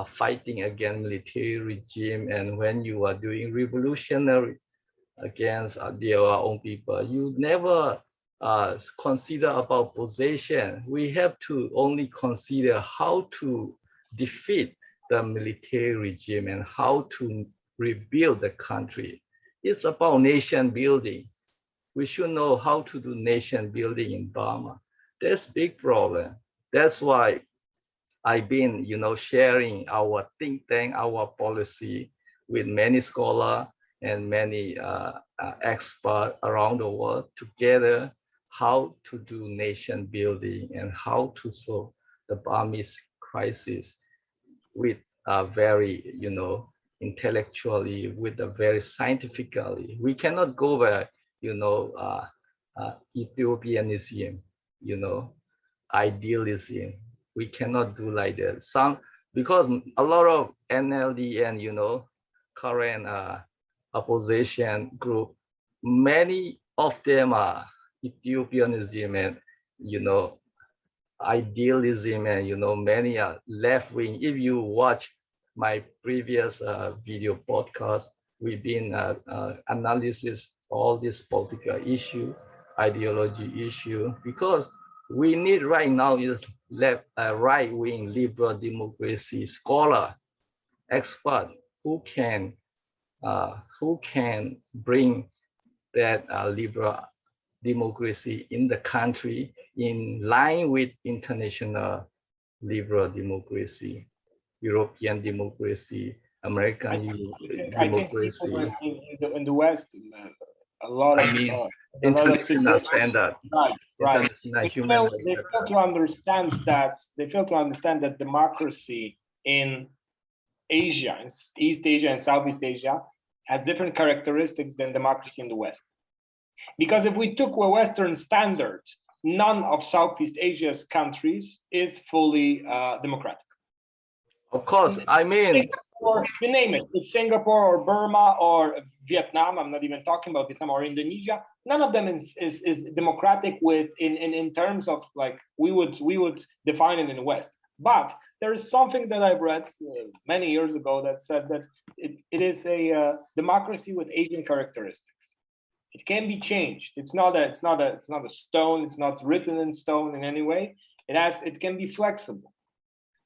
fighting against military regime, and when you are doing revolutionary against their own people. You never consider about position. We have to only consider how to defeat the military regime and how to rebuild the country. It's about nation building. We should know how to do nation building in Burma. That's big problem. That's why I've been, sharing our think tank, our policy with many scholars and many experts around the world together, how to do nation building and how to solve the Burmese crisis with a very, intellectually, with a very scientifically. We cannot go by, Ethiopianism, idealism. We cannot do like that. Because a lot of NLD and current opposition group, many of them are Ethiopianism and idealism, and many are left wing. If you watch my previous video podcast, we've been analysis all this political issue, ideology issue, because we need right now is left right-wing liberal democracy scholar, expert who can bring that liberal democracy in the country in line with international liberal democracy, European democracy, American democracy. I think in the West, a lot of international standard, right. international human rights. They fail to understand that democracy in Asia, in East Asia and Southeast Asia, has different characteristics than democracy in the West. Because if we took a Western standard, none of Southeast Asia's countries is fully democratic. Of course, I mean, or you name it, it's Singapore or Burma or Vietnam. I'm not even talking about Vietnam or Indonesia. None of them is democratic in terms of like we would define it in the West. But there is something that I've read many years ago that said that it is a democracy with Asian characteristics. It can be changed. It's not a stone. It's not written in stone in any way. It can be flexible,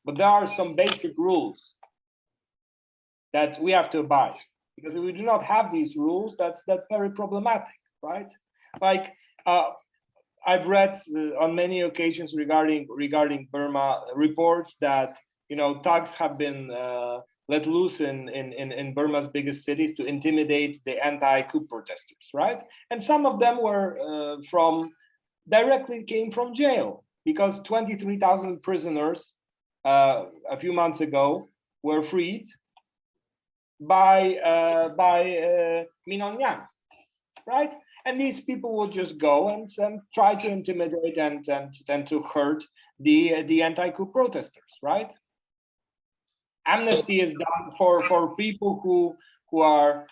but there are some basic rules that we have to abide. Because if we do not have these rules, that's very problematic, right? Like I've read on many occasions regarding Burma reports that thugs have been let loose in Burma's biggest cities to intimidate the anti-coup protesters, right? And some of them were directly came from jail, because 23,000 prisoners a few months ago were freed by Min Aung Hlaing, right? And these people will just go and try to intimidate and to hurt the anti-coup protesters, right? Amnesty is done for people who are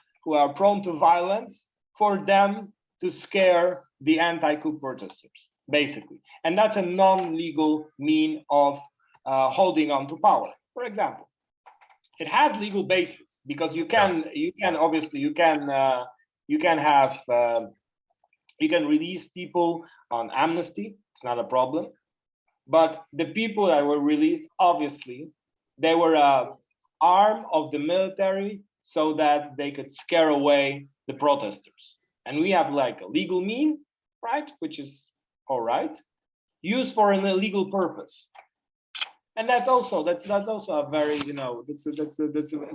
prone to violence, for them to scare the anti-coup protesters, basically. And that's a non-legal mean of holding on to power. For example, it has legal basis, because you can release people on amnesty. It's not a problem. But the people that were released, obviously, they were an arm of the military so that they could scare away the protesters. And we have like a legal mean, right? Which is all right. used for an illegal purpose. And that's also a very, you know, it's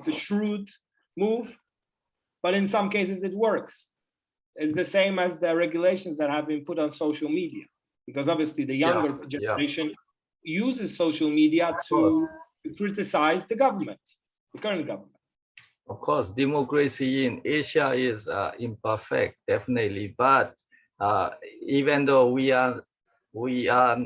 a shrewd move, but in some cases it works. It's the same as the regulations that have been put on social media, because obviously the younger generation uses social media to criticize the government, the current government. Of course, democracy in Asia is imperfect, definitely. But even though we are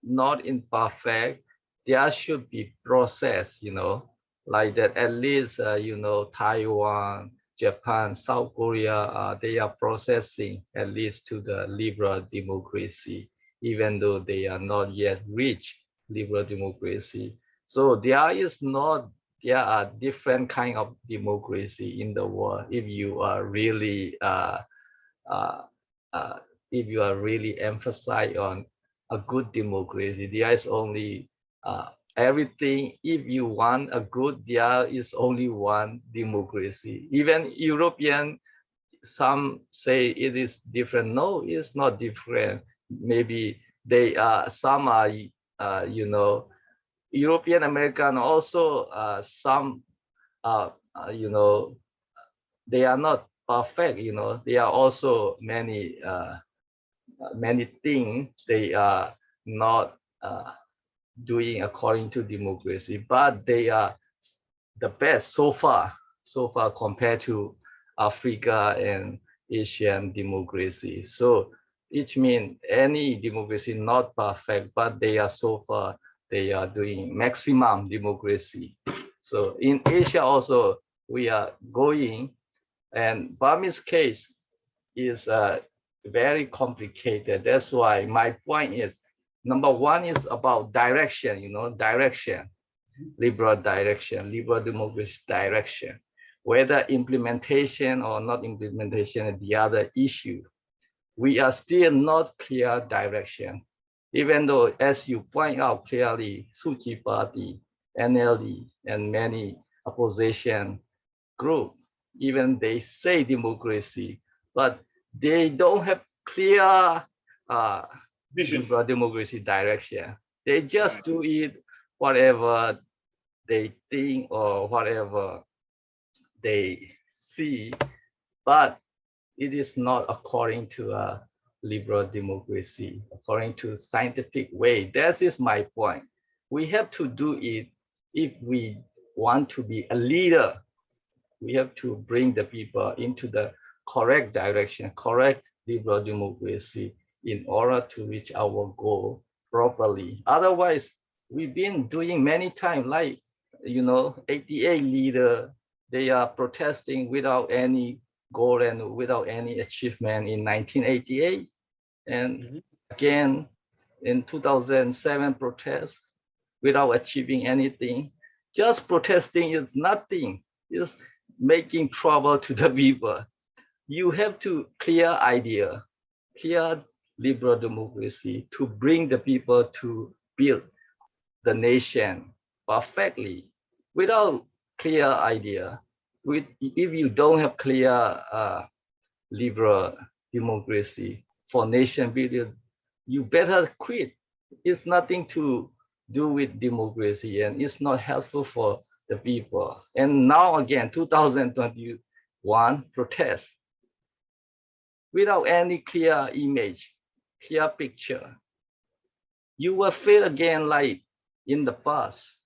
not imperfect, there should be process, you know, like that. At least you know, Taiwan, Japan, South Korea, they are processing at least to the liberal democracy, even though they are not yet reached liberal democracy. So there are different kind of democracy in the world. If you are really emphasize on a good democracy, there is only everything. If you want a good, there is only one democracy. Even European, some say it is different. No, it's not different. Maybe they are, some are you know, European American also, some you know, they are not perfect, you know. There are also many things they are not doing according to democracy, but they are the best so far compared to Africa and Asian democracy. So it means any democracy not perfect, but they are so far, they are doing maximum democracy. So in Asia also we are going, and Burmese case is very complicated. That's why my point is, number one is about direction, you know, direction, liberal direction, liberal democracy direction. Whether implementation or not implementation is the other issue. We are still not clear direction. Even though, as you point out clearly, Suu Kyi Party, NLD, and many opposition group, even they say democracy, but they don't have clear liberal democracy direction. They just do it whatever they think or whatever they see, but it is not according to a liberal democracy, according to scientific way. That is my point. We have to do it if we want to be a leader. We have to bring the people into the correct direction, correct liberal democracy in order to reach our goal properly. Otherwise, we've been doing many times, like, you know, 88 leader, they are protesting without any goal and without any achievement in 1988. And again, in 2007 protest, without achieving anything. Just protesting is nothing. It's making trouble to the people. You have to clear idea, clear liberal democracy to bring the people to build the nation perfectly. Without clear idea, if you don't have clear liberal democracy for nation building, you better quit. It's nothing to do with democracy, and it's not helpful for the people. And now again, 2021 protest without any clear image, clear picture. You will fail again like in the past.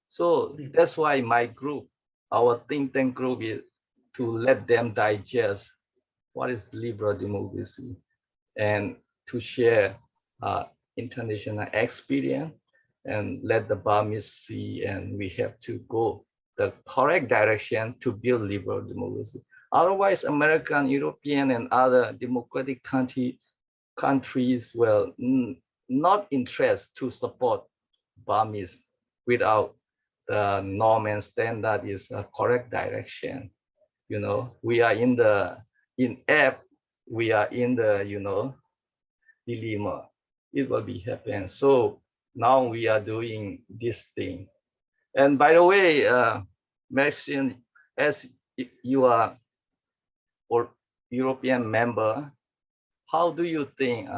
So that's why my group, our think tank group, is to let them digest what is liberal democracy and to share international experience and let the Burmese see, and we have to go the correct direction to build liberal democracy. Otherwise, American, European, and other democratic countries will not interest to support Burmese without the norm and standard is a correct direction. You know, we are in the we are in the, you know, dilemma. It will be happen. So now we are doing this thing. And by the way, Maxine, as you are or European member, how do you think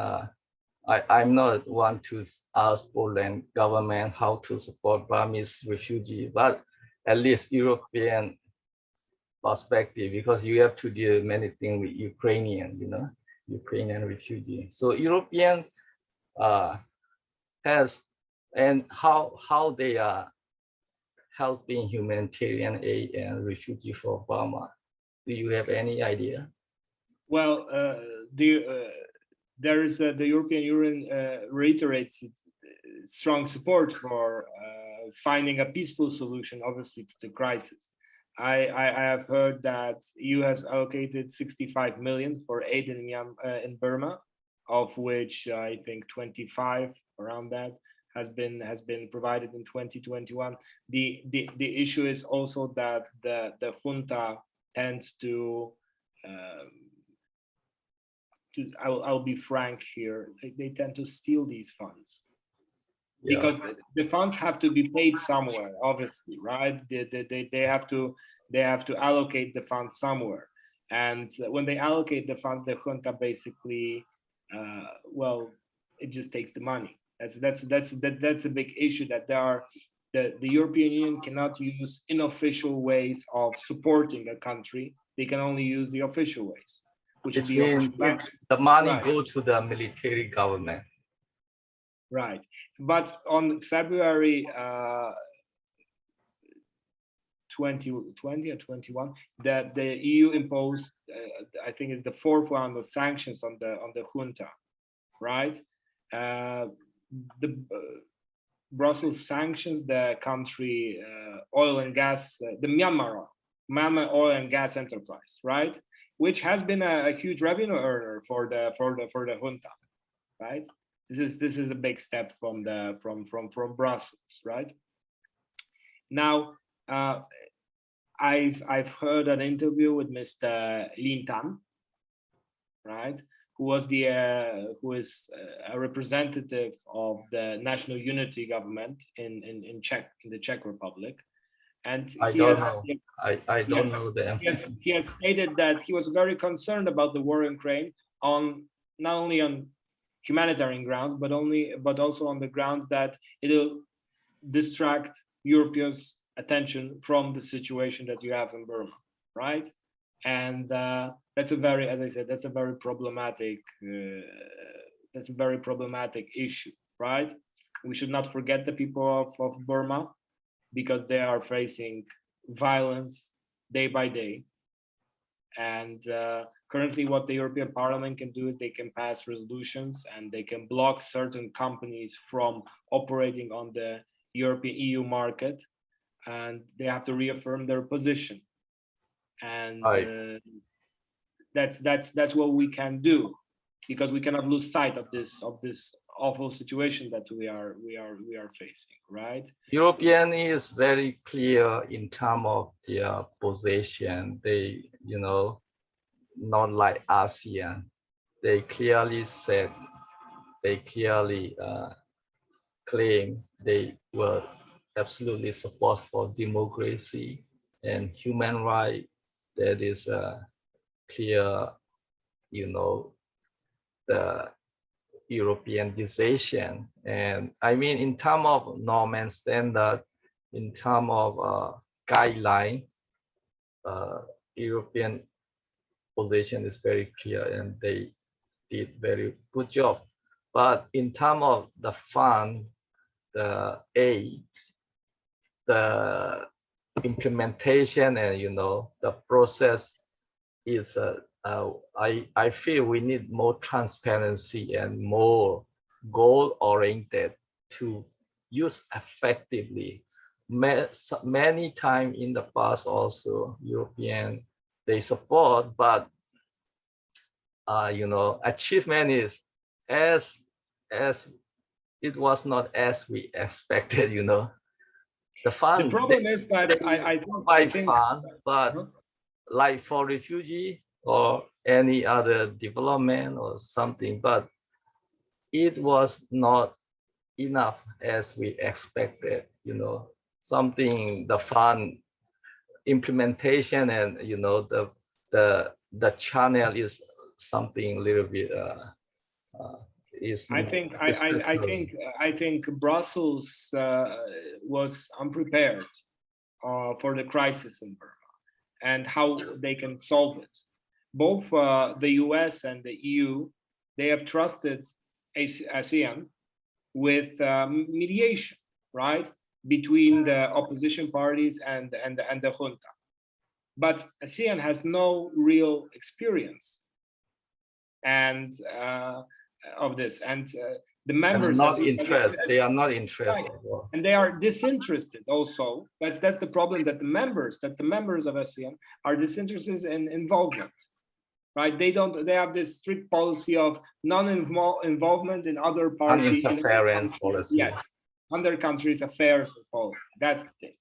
I'm not one to ask Poland government how to support Burmese refugee, but at least European perspective, because you have to deal many things with Ukrainian, Ukrainian refugee. So European uh, has, and how they are helping humanitarian aid and refugee for Burma. Do you have any idea? Well, there is the European Union reiterates strong support for finding a peaceful solution, obviously, to the crisis. I have heard that EU has allocated 65 million for aid in Burma, of which I think 25 around that has been provided in 2021. The issue is also that the junta tends to I'll be frank here, they tend to steal these funds. Yeah. Because the funds have to be paid somewhere, obviously, right? They have to allocate the funds somewhere, and when they allocate the funds, the junta basically, well, it just takes the money. That's a big issue, that there are the European Union cannot use unofficial ways of supporting a country. They can only use the official ways, which is the money go to the military government. Right. But on February 2020 or 21, that the EU imposed, I think it's the fourth round of sanctions on the junta, right? The Brussels sanctions the country oil and gas, the Myanmar oil and gas enterprise, right? Which has been a huge revenue earner for the junta, right? This is a big step from Brussels, right? Now, I've heard an interview with Mr. Lin Tan, right? Who is a representative of the National Unity Government in the Czech Republic, and I don't know them. He has stated that he was very concerned about the war in Ukraine, not only on humanitarian grounds, but also on the grounds that it'll distract Europeans' attention from the situation that you have in Burma, right? And that's a very, as I said, that's a very problematic issue, right? We should not forget the people of Burma, because they are facing violence day by day. And currently what the European Parliament can do is they can pass resolutions and they can block certain companies from operating on the European EU market, and they have to reaffirm their position. And that's what we can do, because we cannot lose sight of this awful situation that we are facing, right? European is very clear in terms of their position. They, not like ASEAN. They clearly said, they clearly claim they will absolutely support for democracy and human rights. That is a clear, the European decision. And I mean, in terms of norm and standard, in terms of guideline, European position is very clear, and they did very good job. But in terms of the fund, the aid, the implementation, and the process is I feel we need more transparency and more goal-oriented to use effectively. Many times in the past also, European, they support, but achievement is as it was not as we expected. The fund. The problem is that I think fund, but like for refugee or any other development or something, but it was not enough as we expected. Something, the fund implementation, and the channel is something a little bit is I not think satisfactory. I think Brussels was unprepared for the crisis in Burma and how they can solve it. Both the US and the EU, they have trusted ASEAN with mediation, right, between the opposition parties and the junta. But ASEAN has no real experience and of this, and the members, Not interested. They are not interested. right, and they are disinterested also. That's the problem, that the members of ASEAN are disinterested in involvement, right? They have this strict policy of non-involvement in other party Non-interference policy. yes, other countries' affairs and policy. That's the thing,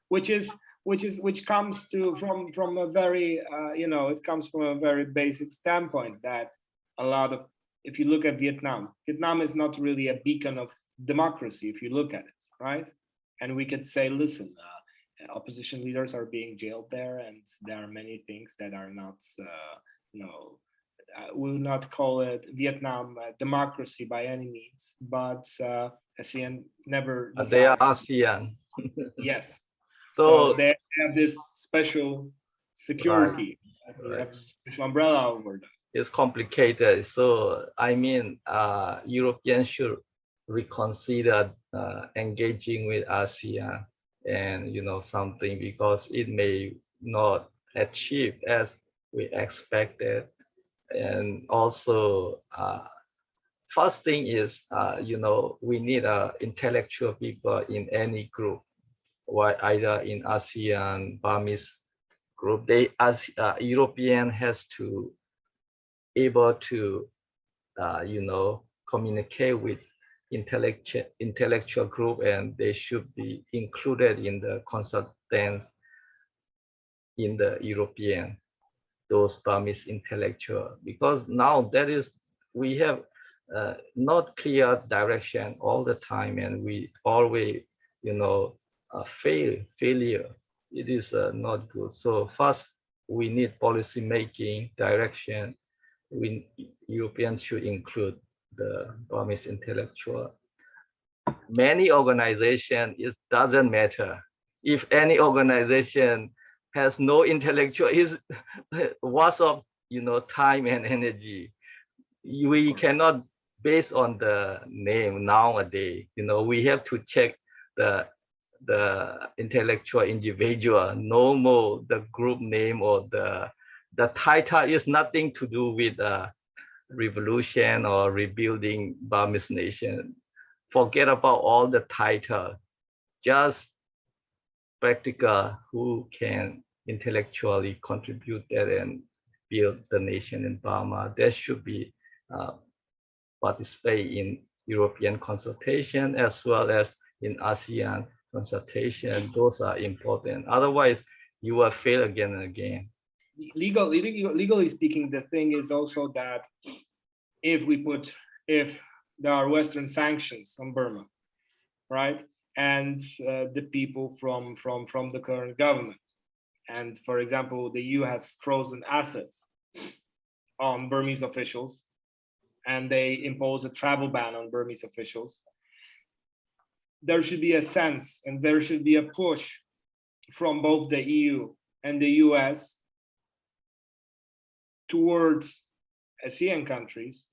which comes to from a very it comes from a very basic standpoint that a lot of, if you look at Vietnam is not really a beacon of democracy if you look at it, right? And we could say, listen, opposition leaders are being jailed there, and there are many things that are not we will not call it Vietnam democracy by any means, but ASEAN never decides. They are ASEAN. Yes. So they have this special security, right. have special umbrella over them. It's complicated. So I mean, Europeans should reconsider engaging with ASEAN and something, because it may not achieve as we expected. And also, first thing is, we need intellectual people in any group, either in ASEAN, Burmese group. They, as European, has to able to, communicate with intellectual group, and they should be included in the consultants in the European, those Burmese intellectual, because now we have not clear direction all the time, and we always, failure. It is not good. So first, we need policy making direction. Europeans should include the Burmese intellectual. Many organizations, it doesn't matter. If any organization has no intellectual, is what's of time and energy. We cannot, based on the name nowadays, we have to check the intellectual individual, no more the group name or the title. Is nothing to do with revolution or rebuilding Burmese nation. Forget about all the title. Just practical, who can intellectually contribute that and build the nation in Burma. There should be participate in European consultation as well as in ASEAN consultation. Those are important. Otherwise, you will fail again and again. Legally speaking, the thing is also that if there are Western sanctions on Burma, right, and the people from the current government, and for example, the EU has frozen assets on Burmese officials, and they impose a travel ban on Burmese officials, there should be a sense and there should be a push from both the EU and the US towards ASEAN countries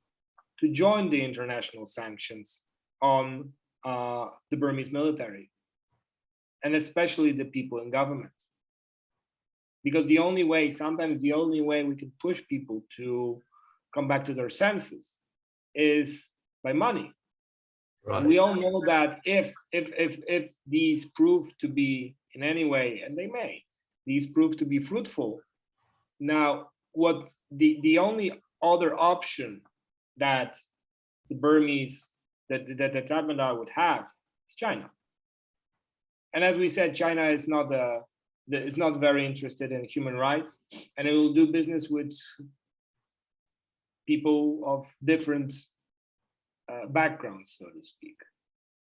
to join the international sanctions on the Burmese military, and especially the people in government. Because sometimes the only way we can push people to come back to their senses is by money. Right. We all know that if these prove to be in any way, and they may, these prove to be fruitful, now what the only other option that the Burmese, that the Tatmadaw would have is China. And as we said, China is not very interested in human rights, and it will do business with people of different backgrounds, so to speak.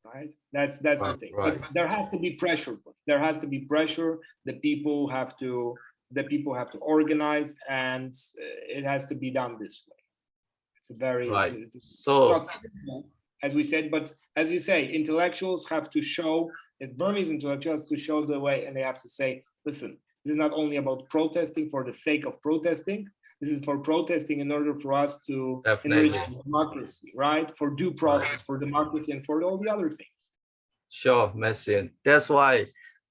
Right? That's right, the thing. Right. But there has to be pressure. There has to be pressure. The people have to organize, and it has to be done this way. It's a very, right. it's So not simple, as we said, but as you say, intellectuals have to show that Burmese intellectuals to show the way, and they have to say, listen, this is not only about protesting for the sake of protesting. This is for protesting in order for us to enrich definitely, democracy, right? For due process, for democracy, and for all the other things. sure, Messi. That's why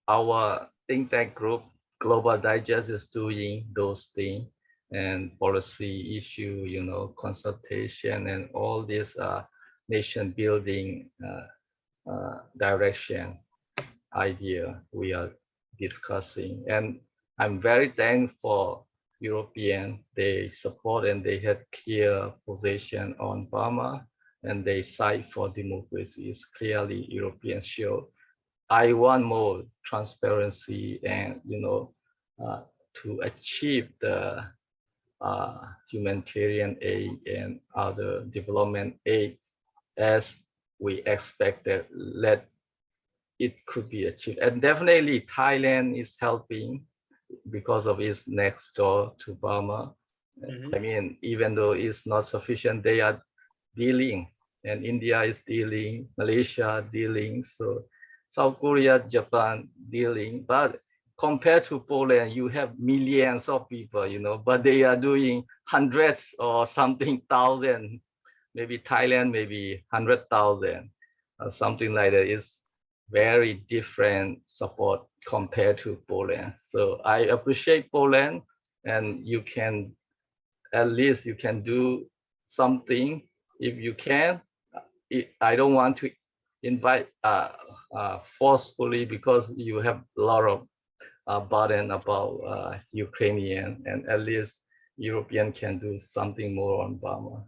our think tank group, Global Digest, is doing those things and policy issue, you know, consultation and all this nation building direction idea we are discussing. And I'm very thankful European, they support and they had clear position on Burma and they fight for democracy. It's clearly European show. I want more transparency and, you know, to achieve the humanitarian aid and other development aid as we expected. Let it could be achieved. And definitely Thailand is helping because of its next door to Burma. I mean, even though it's not sufficient, they are dealing, and India is dealing, Malaysia dealing, so South Korea, Japan dealing. But compared to Poland, you have millions of people, you know, but they are doing hundreds or something thousand, maybe Thailand, maybe 100,000, or something like that. It's very different support compared to Poland. So I appreciate Poland, and you can, at least you can do something if you can. I don't want to invite forcefully because you have a lot of burden about Ukrainian, and at least European can do something more on Burma.